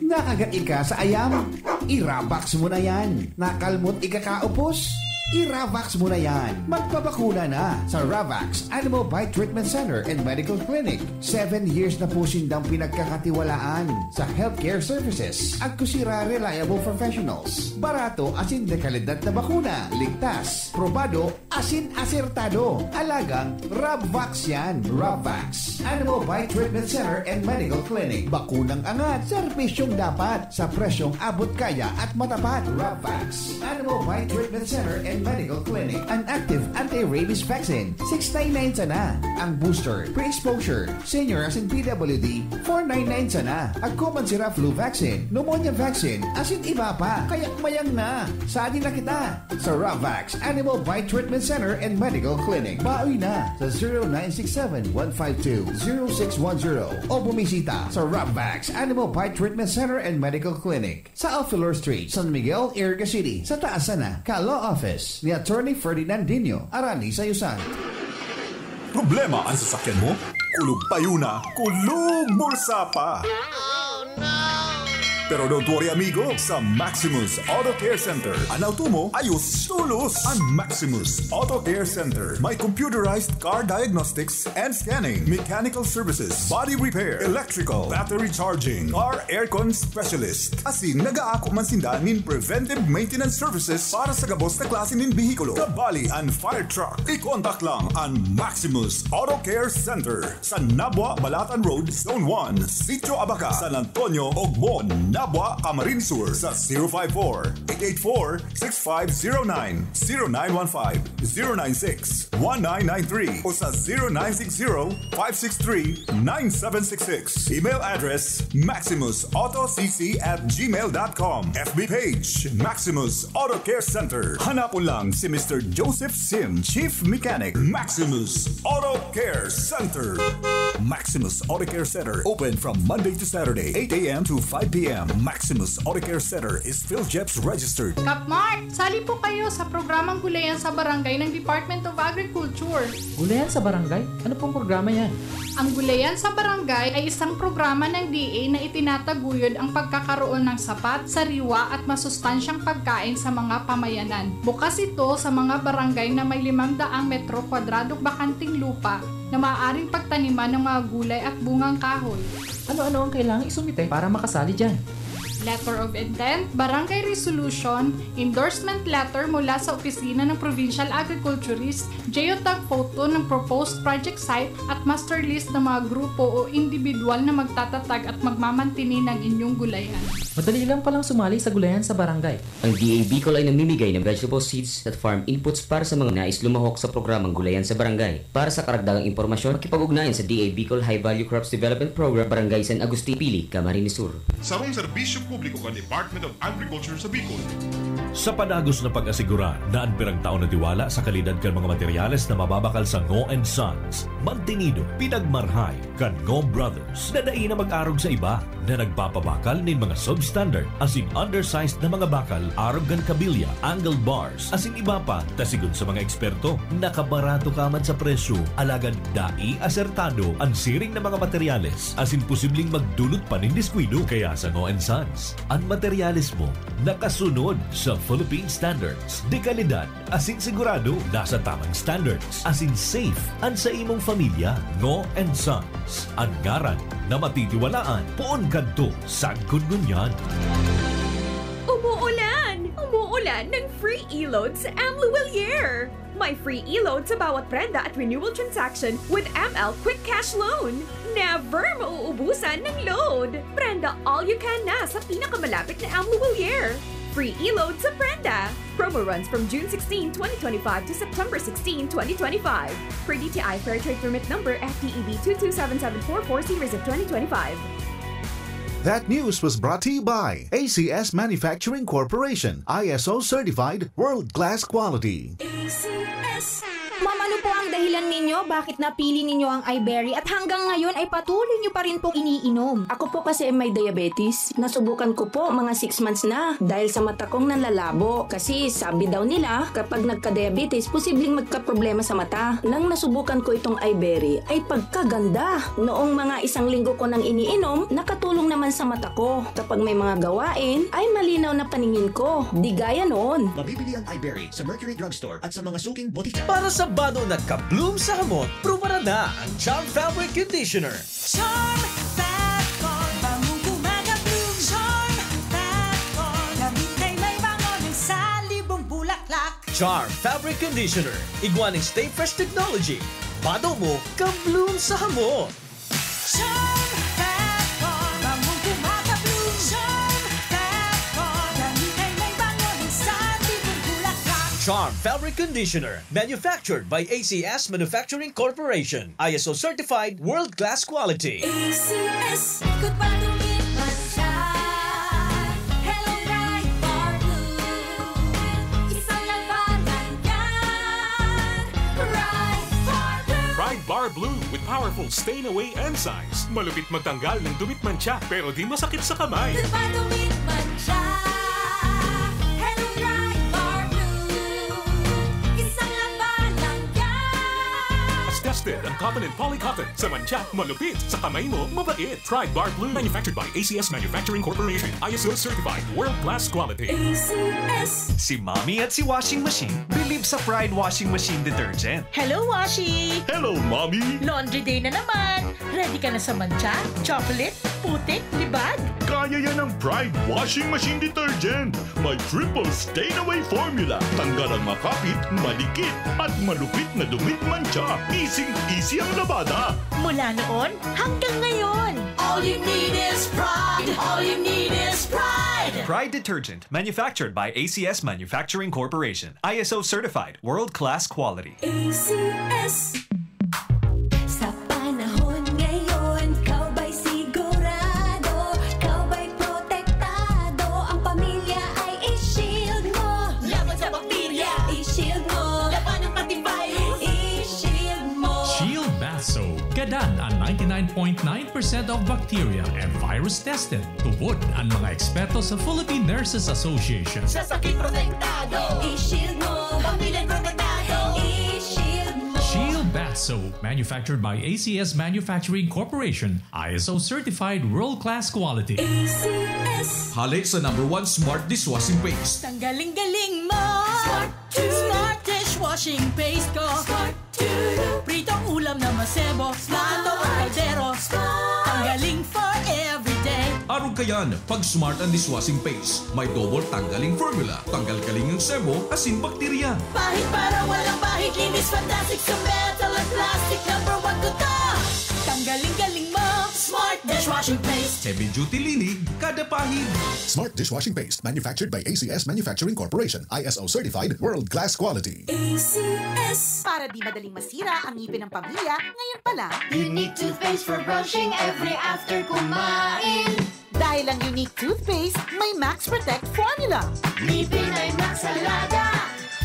Nakagat ka sa ayam? Iravax mo na yan. Nakalmot ikakaupos? I-Ravax mo na yan. Magpabakuna na sa Ravax Animal Bite Treatment Center and Medical Clinic. 7 years na po sindang pinagkakatiwalaan sa healthcare services at kusira reliable professionals. Barato asin dekalidad na bakuna. Ligtas, probado, asin asertado. Alagang Ravax yan. Ravax Animal Bite Treatment Center and Medical Clinic. Bakunang angat, serbisyong dapat sa presyong abot kaya at matapat. Ravax Animal Bite Treatment Center and Medical Clinic. An active anti-rabies vaccine, $699 sana. Ang booster, pre-exposure, senior as in PWD, $499 sana. Agkuman sira flu vaccine, pneumonia vaccine, asin iba pa. Kayak mayang na. Saan na kita? Sa Ravax Animal Bite Treatment Center and Medical Clinic. Baoy na sa 0967-152-0610 o bumisita sa Ravax Animal Bite Treatment Center and Medical Clinic sa Alfilor Street, San Miguel, Iriga City, sa taas na Ka-Law Office ni Attorney Ferdinandinho Arani Sayusan. Problema ang sasakyan mo? Kulog tayo na, kulog bulsa pa! Pero don't worry amigo, sa Maximus Auto Care Center, ang auto mo ayos tulos. Ang Maximus Auto Care Center may computerized car diagnostics and scanning, mechanical services, body repair, electrical, battery charging, car aircon specialist. Asin nag-aako man sinda nin preventive maintenance services para sa gabos na klase nin bihikulo, kabali and fire truck. I-contact lang ang Maximus Auto Care Center sa Nabwa, Balatan Road, Zone 1, Sitio Abaca, San Antonio, Ogbon, Nabwa, Camarines Sur sa 054-884-6509, 0915-096-1993 o sa 0960-563-9766. Email address maximusautocc@gmail.com. FB page Maximus Auto Care Center. Hanapon lang si Mr. Joseph Sim, Chief Mechanic, Maximus Auto Care Center. Maximus Auto Care Center open from Monday to Saturday, 8 a.m. to 5 p.m. Maximus Auto Care Center is PhilJeps registered. Kapmark, sali po kayo sa programang Gulayan sa Barangay ng Department of Agriculture. Gulayan sa Barangay? Ano pong programa yan? Ang Gulayan sa Barangay ay isang programa ng DA na itinataguyod ang pagkakaroon ng sapat, sariwa at masustansyang pagkain sa mga pamayanan. Bukas ito sa mga barangay na may 500 metro kwadradong bakanting lupa na maaaring pagtaniman ng mga gulay at bungang kahoy. Ano-ano ang kailangang isumite para makasali dyan? Letter of Intent, Barangay Resolution, Endorsement Letter mula sa Opisina ng Provincial Agriculturist, geotag photo ng proposed project site at master list ng mga grupo o individual na magtatatag at magmamantini ng inyong gulayan. Madali lang palang sumali sa Gulayan sa Barangay. Ang DA Bicol ay namimigay ng vegetable seeds at farm inputs para sa mga nais lumahok sa programang Gulayan sa Barangay. Para sa karagdagang impormasyon, makipag-ugnayan sa DA Bicol High Value Crops Development Program, Barangay San Agustin Pili, Camarines Sur. Sarong serbisyo publiko ka Department of Agriculture sa Bicol. Sa padagos na pag-asigura na ang pirang taon na tiwala sa kalidad kan mga materyales na mababakal sa Ngo & Sons, mantinido, pinagmarhay kan Ngo Brothers na dai na mag-arog sa iba na nagpapabakal nin mga substandard as in undersized na mga bakal, arog kan kabilya, angle bars, as in iba pa, tasigon sa mga eksperto, nakabarato kaman sa presyo, alagan dai asertado ang siring na mga materyales as in posibleng magdulot pa nin diskwido. Kaya sa Ngo & Sons, ang materyales mo nakasunod sa Philippine standards. De kalidad, asin sigurado, nasa tamang standards. Asin safe, ang sa imong familia, Ngo & Sons. Ang ngaran na matitiwalaan, poon kadto, sagkod ngunyan. Umuulan! Umuulan ng free e-load sa Amlo Willier! May free e-load sa bawat prenda at renewal transaction with ML Quick Cash Loan. Never mauubusan ng load! Prenda all you can na sa pinakamalapit na Amlo Willier. Free e-load sa prenda. Promo runs from June 16, 2025 to September 16, 2025. Per DTI Fair Trade Permit number FTEB 227744 Series of 2025. That news was brought to you by ACS Manufacturing Corporation, ISO certified, world-class quality. ACS. Ma'am, ano po ang dahilan ninyo bakit napili ninyo ang iBerry at hanggang ngayon ay patuloy nyo pa rin pong iniinom? Ako po kasi may diabetes. Nasubukan ko po mga 6 months na dahil sa mata kong nanlalabo. Kasi sabi daw nila kapag nagka-diabetes, posibleng magka-problema sa mata. Nang nasubukan ko itong iBerry ay pagkaganda. Noong mga 1 linggo ko nang iniinom, nakatulong naman sa mata ko. Kapag may mga gawain, ay malinaw na paningin ko. Di gaya noon. Mabibili ang iBerry sa Mercury Drugstore at sa mga suking botika. Para sa bano nagka-bloom sa hamot, pruba na ang Charm Fabric Conditioner. Charm Fat-Con, bangong gumagabloom. Charm Fat-Con, gamit ay may bango ng salibong bulaklak. Charm Fabric Conditioner, igwaning Stay Fresh Technology. Bado mo, ka-bloom sa hamot. Charm Fat-Con, bangong gumagabloom. Charm Fat-Con, gamit ay may bango ng salibong bulaklak. Charm Fabric Conditioner, manufactured by ACS Manufacturing Corporation. ISO certified, world-class quality. ACS, ikot pa tumit man siya. Hello, Bright Bar Blue. Isang labanan yan. Bright Bar Blue. Pride Bar Blue with powerful stain-away enzymes. Malupit magtanggal ng dumit mancha pero di masakit sa kamay. Ikot pa tumit man siya. Hello, Bright Bar Blue. Isang labanan yan. As tested ang cotton and polycotton. Sa mancha, malupit. Sa kamay mo, mabait. Pride Bar Blue. Manufactured by ACS Manufacturing Corporation. ISO certified. World-class quality. ACS. Si Mommy at si Washing Machine believe sa Pride Washing Machine Detergent. Hello, Washi! Hello, Mommy! Laundry day na naman! Ready ka na sa mancha, chocolate, putik, libag? Kaya yan ang Pride Washing Machine Detergent. May triple stain-away formula. Tanggal ang makapit, malikit, at malupit na dumit mancha. Easy ang labada. Mula noon hanggang ngayon. All you need is pride. All you need is pride. Pride Detergent, manufactured by ACS Manufacturing Corporation. ISO certified, world-class quality. ACS. Sa panahon ngayon, kau ba'y sigurado? Kau ba'y protektado? Ang pamilya ay i-shield mo. Laban sa bakterya, i-shield mo. Laban ng pati virus, i-shield mo. Shield Bath Soap. Gadan ang 99.9% of bacteria and virus tested. Tubod ang mga eksperto sa Philippine Nurses Association. Sa sakit protektado, i-shield mo. Pamilyang protektado, i-shield mo. Shield Bath Soap, manufactured by ACS Manufacturing Corporation. ISO certified world-class quality. ACS. Halik sa #1 Smart Dishwashing Paste. Tanggaling-galing mo! Smart dishwashing paste ko! Pritong ulam na masebo, plato o kaldero. Tanggaling for everyday. Araw kayan, pag Smart ang Dishwashing Paste, may double tanggaling formula. Tanggal-galing ng sebo, asin bakterya. Pahit para walang pahit, linis fantastic sa metal at plastic. #1 ko to. Tanggaling-galing mo, Smart Dishwashing Paste. Heavy duty linig, kada pahid. Smart Dishwashing Paste, manufactured by ACS Manufacturing Corporation. ISO certified, world-class quality. ACS. Para di madaling masira ang ngipin ng pamilya, ngayon pa lang. Unique toothpaste for brushing every after kumain. Dahil ang unique toothpaste, may Max Protect formula. Ngipin ay Max Alaga.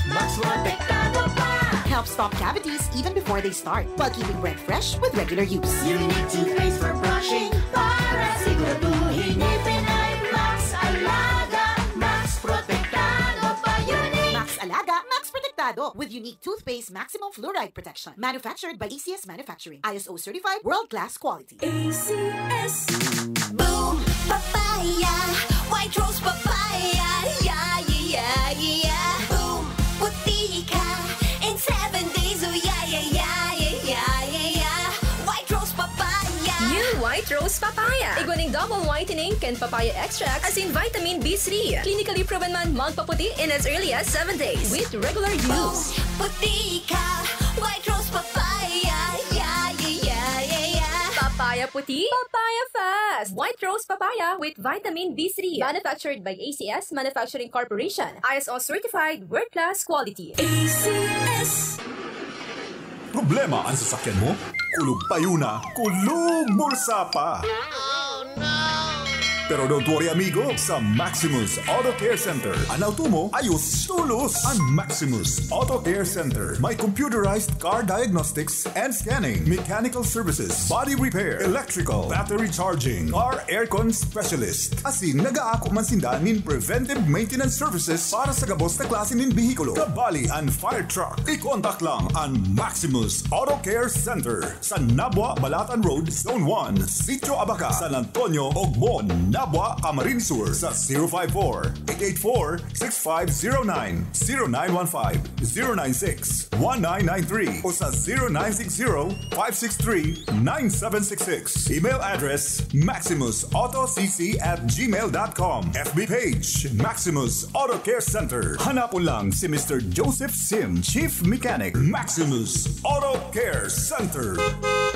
Max Protektado pa. Helps stop cavities even before they start, while keeping breath fresh with regular use. Unique toothpaste for brushing para siguraduhin ngipin ay Max Alaga. Max Protektado pa. Unique. Max Alaga, Max Protektado with unique toothpaste maximum fluoride protection. Manufactured by ACS Manufacturing. ISO certified, world-class quality. ACS. Boom Papaya, White Rose Papaya. Yeah, yeah, yeah. Boom Puti ka in 7 days. Oh yeah, yeah, yeah, yeah, yeah, yeah. White Rose Papaya. New White Rose Papaya. Igwaning double whitening and papaya extract as in vitamin B3. Clinically proven man magpaputi in as early as 7 days with regular use. Puti ka, White Rose Papaya. Yeah, yeah, yeah, yeah, yeah. Papaya puti, papaya fast. White Rose Papaya with vitamin B3. Manufactured by ACS Manufacturing Corporation. ISO certified, world-class quality. ACS. Problema ang sasakyan mo? Kulog payo na, kulog bulsa pa! Pero don't worry amigo, sa Maximus Auto Care Center, ang auto mo ayos tulos. Ang Maximus Auto Care Center may computerized car diagnostics and scanning, mechanical services, body repair, electrical, battery charging, car aircon specialist. Asin nagaako man sinda nin preventive maintenance services para sa gabos na klase nin bihikulo, kabali and fire truck. I-contact lang ang Maximus Auto Care Center sa Nabwa, Balatan Road, Zone 1, Sitio Abaca, San Antonio, Ogmon, Nabwa, Camarines Sur sa 054-884-6509, 0915-096-1993 o sa 0960-563-9766. Email address maximusautocc@gmail.com. FB page Maximus Auto Care Center. Hanapon lang si Mr. Joseph Sim, Chief Mechanic, Maximus Auto Care Center.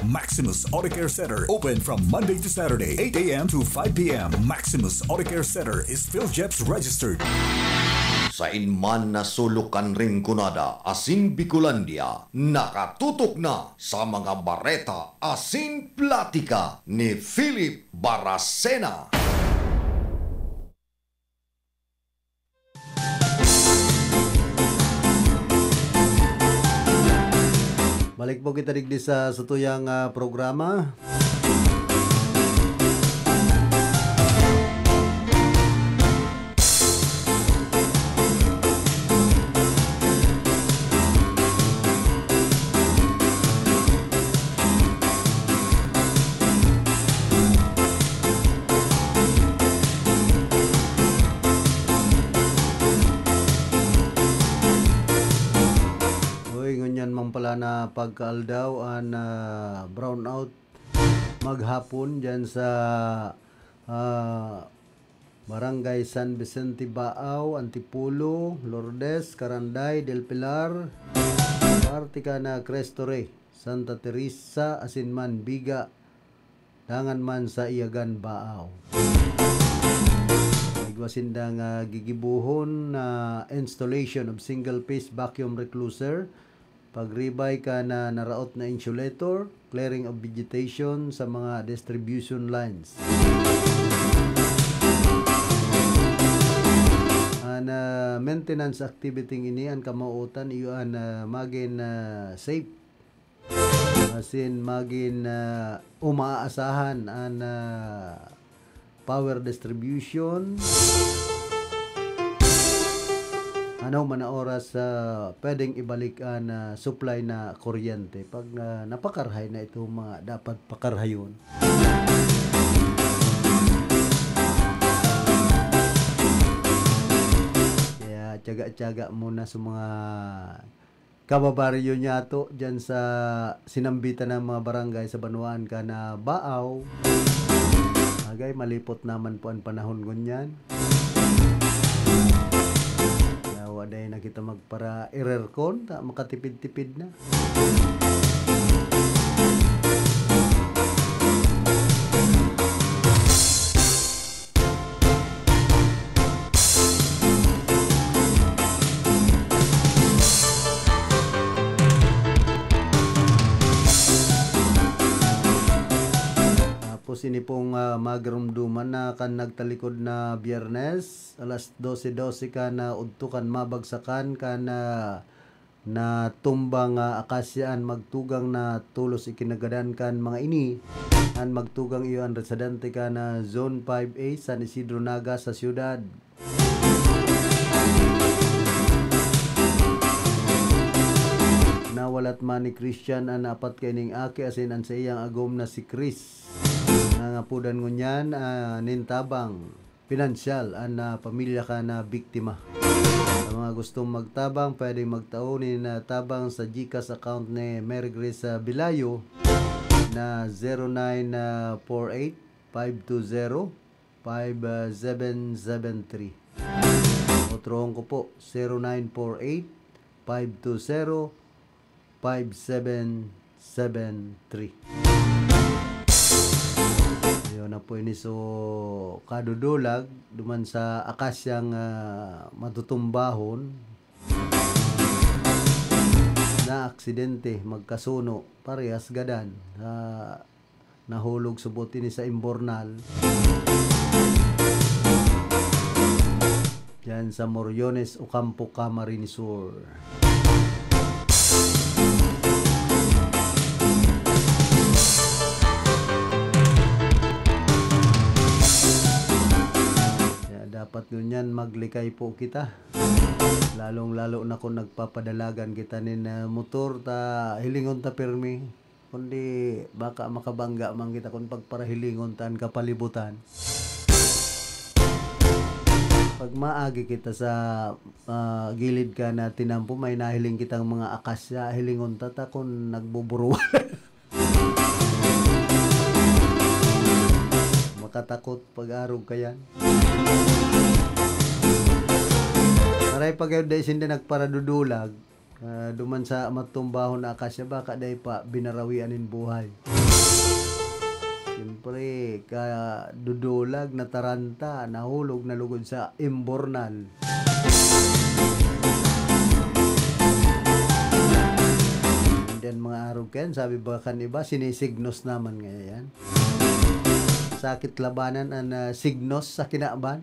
Maximus Auto Care Center open from Monday to Saturday, 8 a.m. to 5 p.m. Maximus Auto Care Center is PhilJeps registered. Sa inman na sulukan rin kunada, asin Bicolandia, nakatutok na sa mga bareta asin platika ni Philip Baracena. Balik po kita digdi sa tuyang programa. Na pagkaaldaw an brownout maghapon dyan sa Barangay San Vicente Baaw, Antipolo, Lourdes, Caranday, Del Pilar, Particana, Crestore, Santa Teresa, Asinman, Biga, dangan man sa Iagan, Baaw. Igwasindang gigibuhon na installation of single-phase vacuum recluser, pagribay ka na naraot na insulator, clearing of vegetation sa mga distribution lines. Maintenance activity ini ang kamautan iyon magin safe. Asin magin umaasahan ang power distribution. Ano man na oras pwedeng ibalik na supply na kuryente pag napakarhay na ito mga dapat pakarhayon. Kaya tiyaga-tiyaga muna sa mga kababaryo niya to dyan sa sinambitan ng mga barangay sa Banuan ka na Baaw. Agay malipot naman po ang panahon ngunyan. Waday na kita magpara ererkon, ta makatipid-tipid na. Ini pong magrumduman na kan nagtalikod na Biyernes alas 12:12 ka na udtukan mabagsakan ka na tumbang akasyaan magtugang na tulos ikinagadan kan mga ini an magtugang iyo ang residente ka na Zone 5A San Isidro Naga sa siyudad. Nawalat man ni Christian an apat kining aki asin an sa iyang agom na si Chris. Nangapudan ngunyan nintabang pinansyal ang pamilya ka na biktima. Sa mga gustong magtabang, pwede magtao ni tabang sa GCash account ni Mary Grace Bilayo na 0948-520-5773. Otrohon ko po 0948-520-5773. Na po ini so kadudulag duman sa akasyang matutumbahon na aksidente magkasuno parehas gadan nahulog subot ini sa Imbornal diyan sa Moriones, Ocampo, Camarines Sur. Dapat ganyan maglikay po kita. Lalong-lalo na kung nagpapadalagan kita nin motor ta hilingon ta permi. Kundi baka makabangga man kita kung pagparahilingon tan kapalibutan. Pag maagi kita sa gilid ka na tinampo, may nahiling kitang mga akasya, hilingon ta kung nagbuburuan. Makatakot pag-arog ka yan. Maray pag yun dahil hindi nagparadudulag, duman sa matumbahon na akasya, baka dahil pa binarawianin buhay. Siyempre, dudulag, nataranta, nahulog, nalugod sa imbornal. And then mga arog kayan, sabi ba kan iba, sinisignos naman ngayon. Sakit labanan ang signos sa kinaban.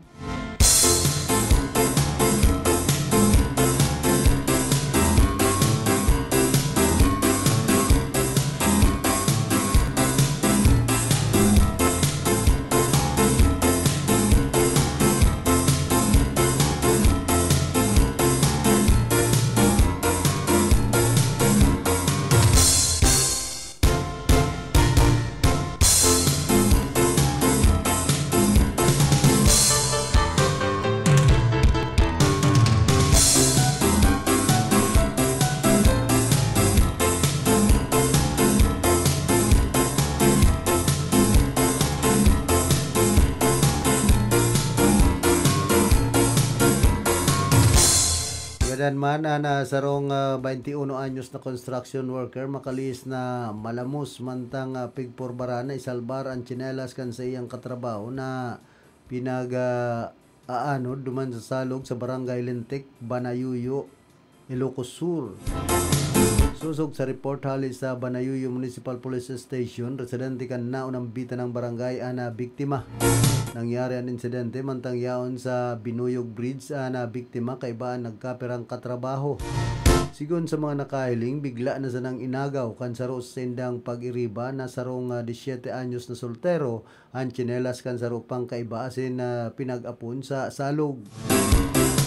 Dan man na sarong 21 anyos na construction worker makalis na malamos mantang pigporbarana isalbar ang tsinelas kan sa iyang katrabaho na pinag-aanod duman sa salog sa Barangay Lintik, Banayuyo, Ilocos Sur. Susog sa report halis sa Banayuyo Municipal Police Station, residente kan naunang bita ng barangay ana biktima. Nangyari ang insidente mantang yaon sa Binuyog Bridge na biktima kaibaan nagkaperang katrabaho. Sigon sa mga nakahiling, bigla na sanang inagaw kan saro sa sendang pag-iriba na sarong 17 anyos na soltero ang tsinelas kan saro pang kaiba asin pinag-apon sa salog.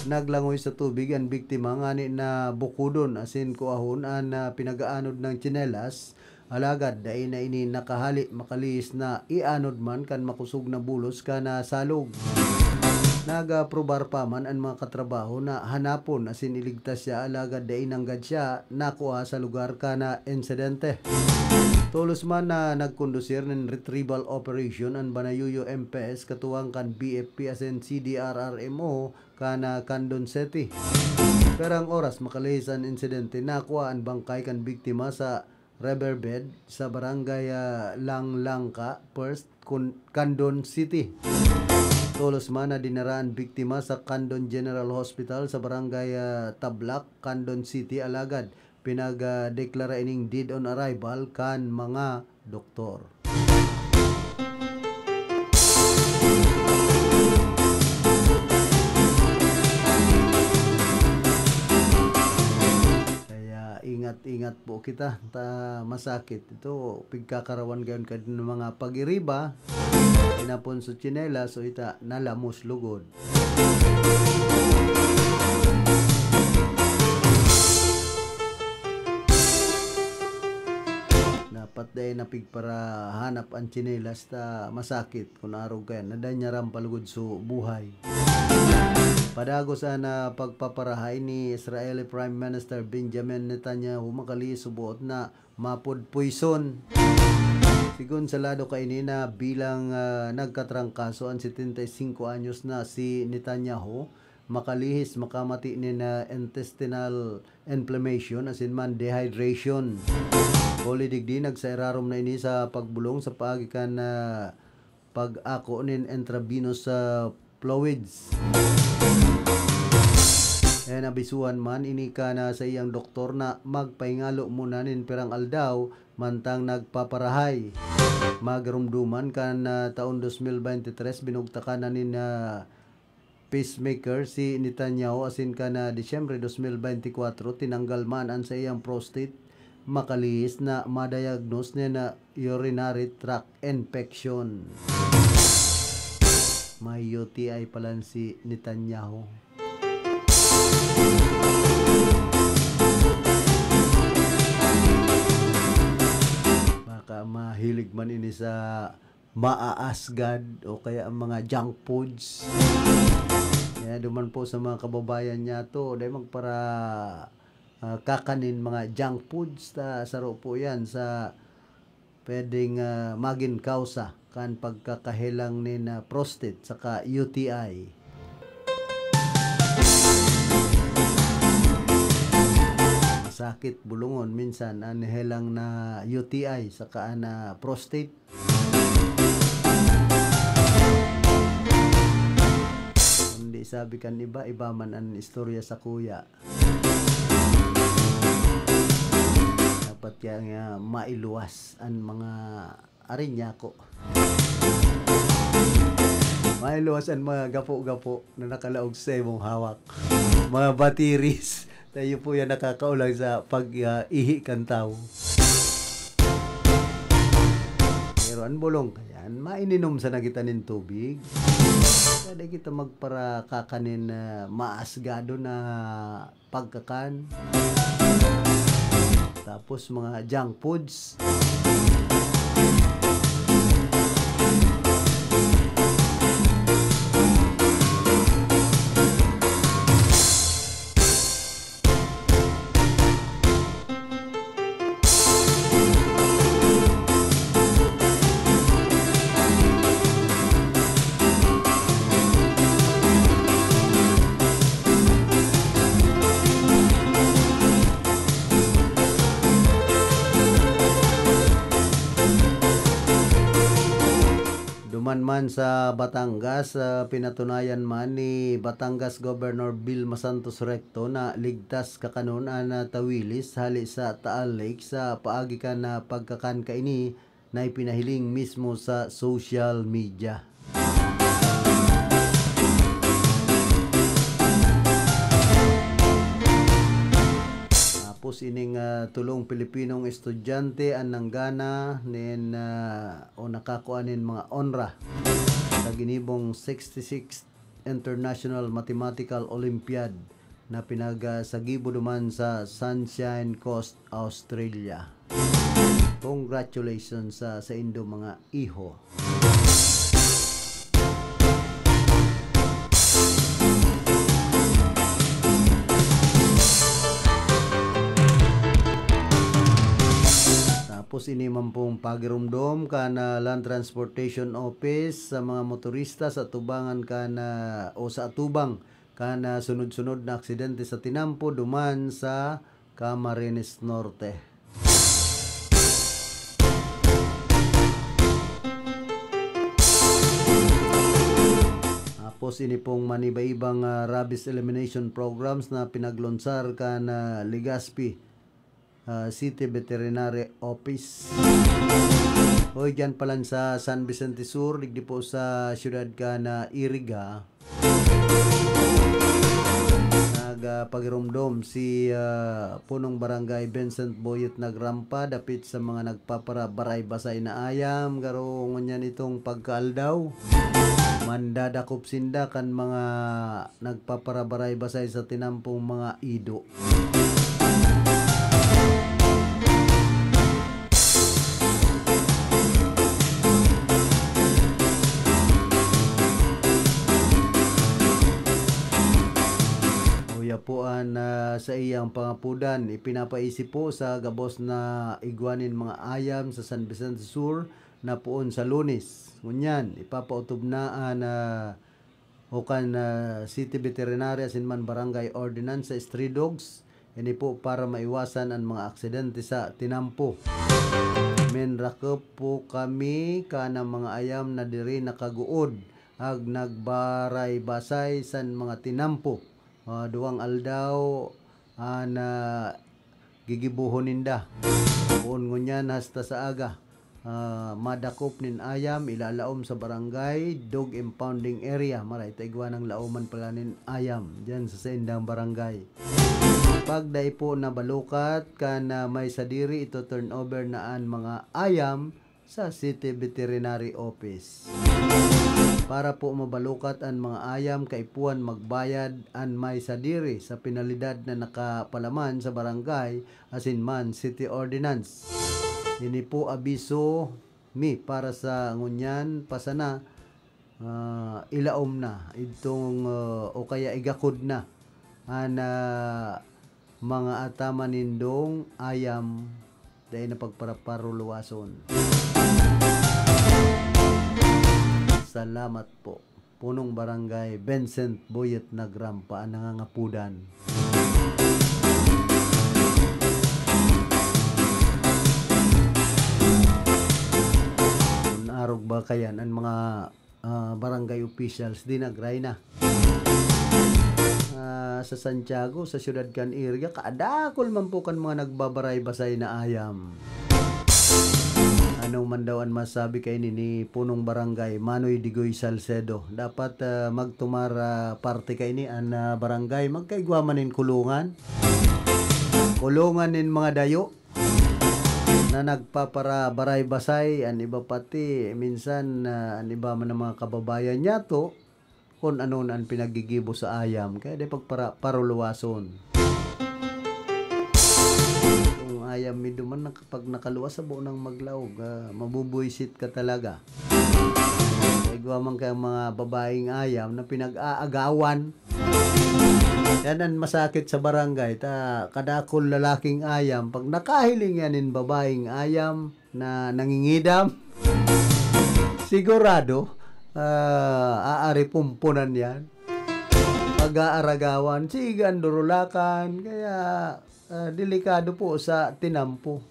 Naglangoy sa tubig ang biktima ngani na bukudon asin kuahon ang pinagaanod ng tsinelas. Alagad dahil na ini nakahali makalis na ianod man kan makusog na bulos ka na salog. Nagaprobar pa man ang mga katrabaho na hanapon asin iligtas siya alagad dahil nanggad siya nakuha sa lugar ka na insidente. Tulos man na nagkondusir ng retrieval operation ang Banayuyo MPS katuwang kan BFP asin CDRRMO ka na Candon City. Perang oras makalis ang insidente nakuha ang bangkay kan biktima sa riverbed sa Barangay Langlangka, First, Candon City. Tulos man na dinaraan biktima sa Candon General Hospital sa Barangay Tablak, Candon City, alagad. Pinag-deklara ining dead on arrival kan mga doktor. Ingat po kita ta masakit ito pigkakarawan gayon kad ng mga pag-iriba inapon sa tsinela so ita nalamos lugod. Dapat dahil napig para hanap ang tsinelas ta masakit kung arog kayan nadanyaram palugod so buhay. Padago sana pagpaparahay ni Israeli Prime Minister Benjamin Netanyahu makali subuot na mapod puison. Sigun sa lado kaini na bilang nagkatrangkaso ang 75 anyos na si Netanyahu makalihis makamati ni na intestinal inflammation asin man dehydration. Koli digdi nagsairarom na ini sa pagbulong sa pagikan na pag-ako nin intravenous fluids. Nabisuan man ini ka na sa iyang doktor na magpaingalo muna nin perang aldaw mantang nagpaparahay. Magrumduman kan taon 2023 binugtakan na nin pacemaker si Netanyahu asin ka na Disyembre 2024 tinanggal man an sa iyang prostate makalihis na ma-diagnose niya na urinary tract infection. May UTI pala si Netanyahu. Baka mahilig man ini sa maaasgad o kaya ang mga junk foods. Kaya duman po sa mga kababayan niya to, dahil magpara kakanin mga junk foods ta saro po yan sa pwedeng maging kausa kan pagkakahilang ni na prostate saka UTI. Sakit bulungon minsan ang helang na UTI saka na prostate. Hindi sabi kan iba man ang istorya sa kuya. Dapat kaya mailuwas ang mga arinyako. Mailuwas ang mga gapo-gapo na nakalaog sa imong hawak. Mga batiris. Tayo po yan nakakaulang sa pag-ihi kan tao. Pero ang bulong kaya, maininom sa nagitanin tubig. Kada kita magpara kakanin na maasgado na pagkakan. Tapos mga junk foods. Man sa Batangas, pinatunayan man ni Batangas Governor Vilma Santos Recto na ligtas kakanunan na tawilis hali sa Taal Lake sa paagi ka na pagkakan kaini na ipinahiling mismo sa social media. Tapos ining tulong Pilipinong estudyante ang nanggana nin o nakakuanin mga onra sa ginibong 66th International Mathematical Olympiad na pinagasagibo duman sa Sunshine Coast, Australia. Congratulations sa indo mga iho. Tapos ini man pong pagirumdom kana Land Transportation Office sa mga motorista sa tubangan kana o sa atubang kana sunod-sunod na aksidente sa tinampo duman sa Camarines Norte. Tapos ini pong maniba-ibang rabies elimination programs na pinaglonsar kana Legazpi City Veterinary Office. O dyan palan sa San Vicente Sur, digdi po sa syudad ka na Iriga. Nagpagirumdom si punong barangay Vincent Boyet nagrampa dapit sa mga nagpaparabaray basay na ayam. Garo ngunyan itong pagkaaldaw. Mandadakop sinda kan mga nagpaparabaray basay sa tinampong mga ido. Puan sa iyang pangapudan ipinapaisip po sa gabos na igwanin mga ayam sa San Vicente Sur na puon sa Lunes. Ngunyan ipapautubnaan ukan City Veterinary asinman Barangay Ordinance sa Stray Dogs ini po para maiwasan ang mga aksidente sa tinampo. Menrakop po kami kana mga ayam na diri nakaguod ag nagbaray basay san mga tinampo. Duwang aldaw na gigibuhon ninda. Buon ngunyan hasta sa aga. madakop nin ayam ilalaom sa barangay dog impounding area maray taigwa ng lauman pala nin ayam dyan sa Saindang barangay. Pag dai po nabalukat kana may sadiri ito turn over naan mga ayam sa City Veterinary Office. Para po mabalukat ang mga ayam kaipuan magbayad an may sadiri sa penalidad na nakapalaman sa barangay asin man City Ordinance. Ini po abiso mi para sa ngunyan pasana ilaom na itong o kaya igakod na an mga atama nindong ayam dahil na pagparaparuluwason. Salamat po. Punong Barangay Vincent Boyet Nagrampa ang nangangapudan. Arog ba kayan ang mga barangay officials di nagray na. Sa Santiago, sa Ciudad Can area, kaadakol man po kan mga nagbabaray-basay na ayam. Ano man daw ang masabi kay ni Punong Barangay Manoy Digoy Salcedo. Dapat magtumar parte kay ni ang barangay magkaigwamanin kulungan. Kulungan nin mga dayo na nagpapara baray-basay an iba pati minsan an iba man ng mga kababayan niya to kung ano ang pinagigibo sa ayam kaya di pagparuluwason. Kung ayam mi duman kapag nakaluwas sa buo ng maglaog mabubuisit ka talaga. Kaya man kaya mga babaeng ayam na pinag-aagawan. Yan ang masakit sa barangay kadakol lalaking ayam pag nakahiling yanin babaeng ayam na nangingidam sigurado aari pumpunan yan pag-aaragawan sigan durulakan kaya delikado po sa tinampo.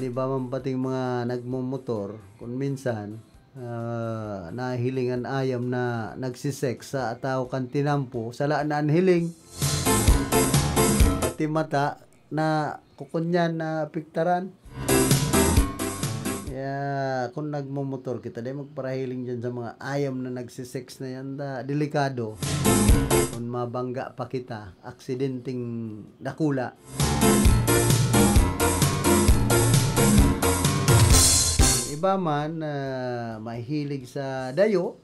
Di ba man pating mga nagmumotor kung minsan nahilingan ayam na nagsisex sa tao kan tinampo sa laan hiling pati mata na kukunyan na piktaran. Kaya kung nagmumotor kita di magparahiling dyan sa mga ayam na nagsisex na yan delikado kung mabangga pa kita aksidenteng dakula. Iba man mahilig sa dayo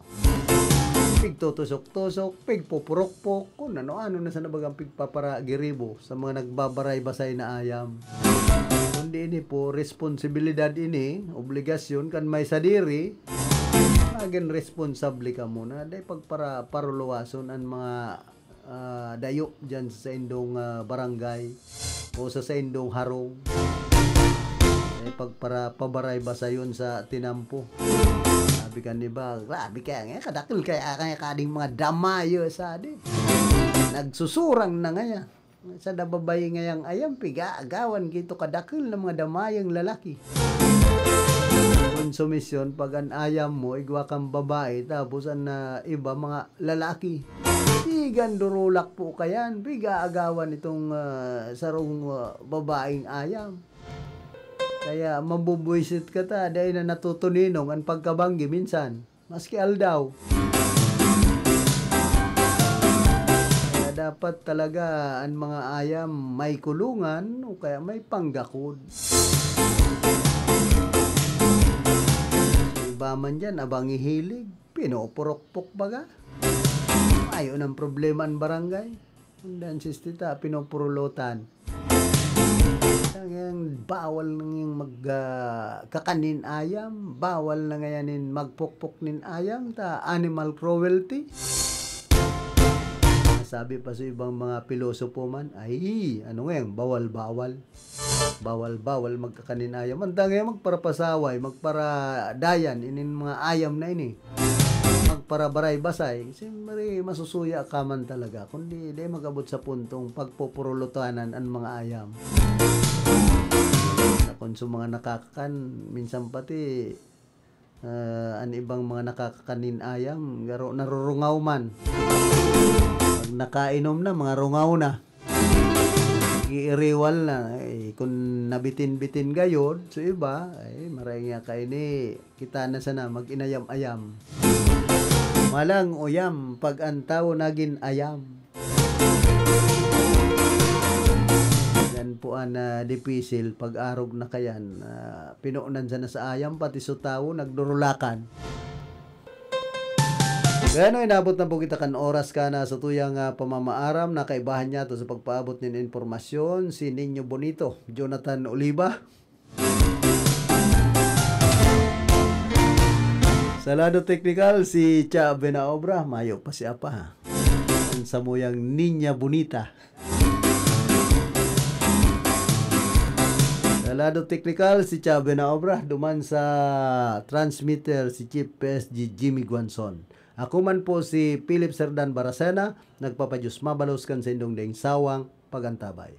pigtutusok-tusok pigpupurok-pok kung ano-ano na sa nabagang pigpaparagiribo sa mga nagbabaray-basay na ayam. Kundi ini po responsibilidad ini obligasyon kan may sadiri maging responsable ka muna dahil pagparuluwason ang mga dayo dyan sa indong barangay o sa indong harong pagpabaray basa yun sa tinampo. Sabi ka ni ba, grabe kaya nga, kadakil kaya kading mga damayo sa di. Nagsusurang na nga sa dababay ngayang ayam, piga-agawan kito kadakil ng mga damayang lalaki. Konsumisyon, pag ang ayam mo, igwa kang babae, tapos ang iba mga lalaki. Sigan durulak po kayan, piga-agawan itong sarong babaeng ayam. Kaya mabubuisit ka dahil na natutuninong ang pagkabanggi minsan. Maski aldaw. Kaya dapat talaga ang mga ayam may kulungan o kaya may panggakod. Iba man dyan, abang ihilig. Pinopurok-pok baga. Ayaw ng problema ang barangay. Undan sistita, pinopurulutan. Ngayon, bawal nang yung magkakanin ayam, bawal na ngayanin magpukpok nin ayam, animal cruelty. Sabi pa sa ibang mga pilosopo man, ay, ano ngayon, bawal-bawal. Bawal-bawal magkakanin ayam. Manda ngayon magparapasaway, magparadayan, inin mga ayam na ini. Magparabaray-basay, siyempre masusuya ka man talaga. Kundi di magabot sa puntong pagpupurulutanan ang mga ayam. Kung sa mga nakakakan, minsan pati ang ibang mga nakakakanin ayam, narurungaw man. Pag nakainom na, mga rungaw na. Iiriwal na. Kung nabitin-bitin gayod, so iba, maray nga kayo ni kita na sana mag-inayam-ayam. Malang uyam, pag ang tao naging ayam. Yan po ang dipisil, pag-arog na kayan. Pinuunan sana sa ayam, pati sa tao, nagdurulakan. Kaya inabot na po kita kan oras ka na sa tuyang pamamaaram na kaibahan niya to sa pagpaabot ng informasyon si Ninyo Bonito, Jonathan Oliva. Sa lado technical si Cha Benaobra, mayo pa si Apa. Sa muyang Ninya Bonita. Sa lado technical si Cha Benaobra, duman sa transmitter si Chief PSG Jimmy Guanzon. Ako man po si Philip Serdan Baracena, nagpapadyos mabalos kan sa indong ding sawang pagantabay.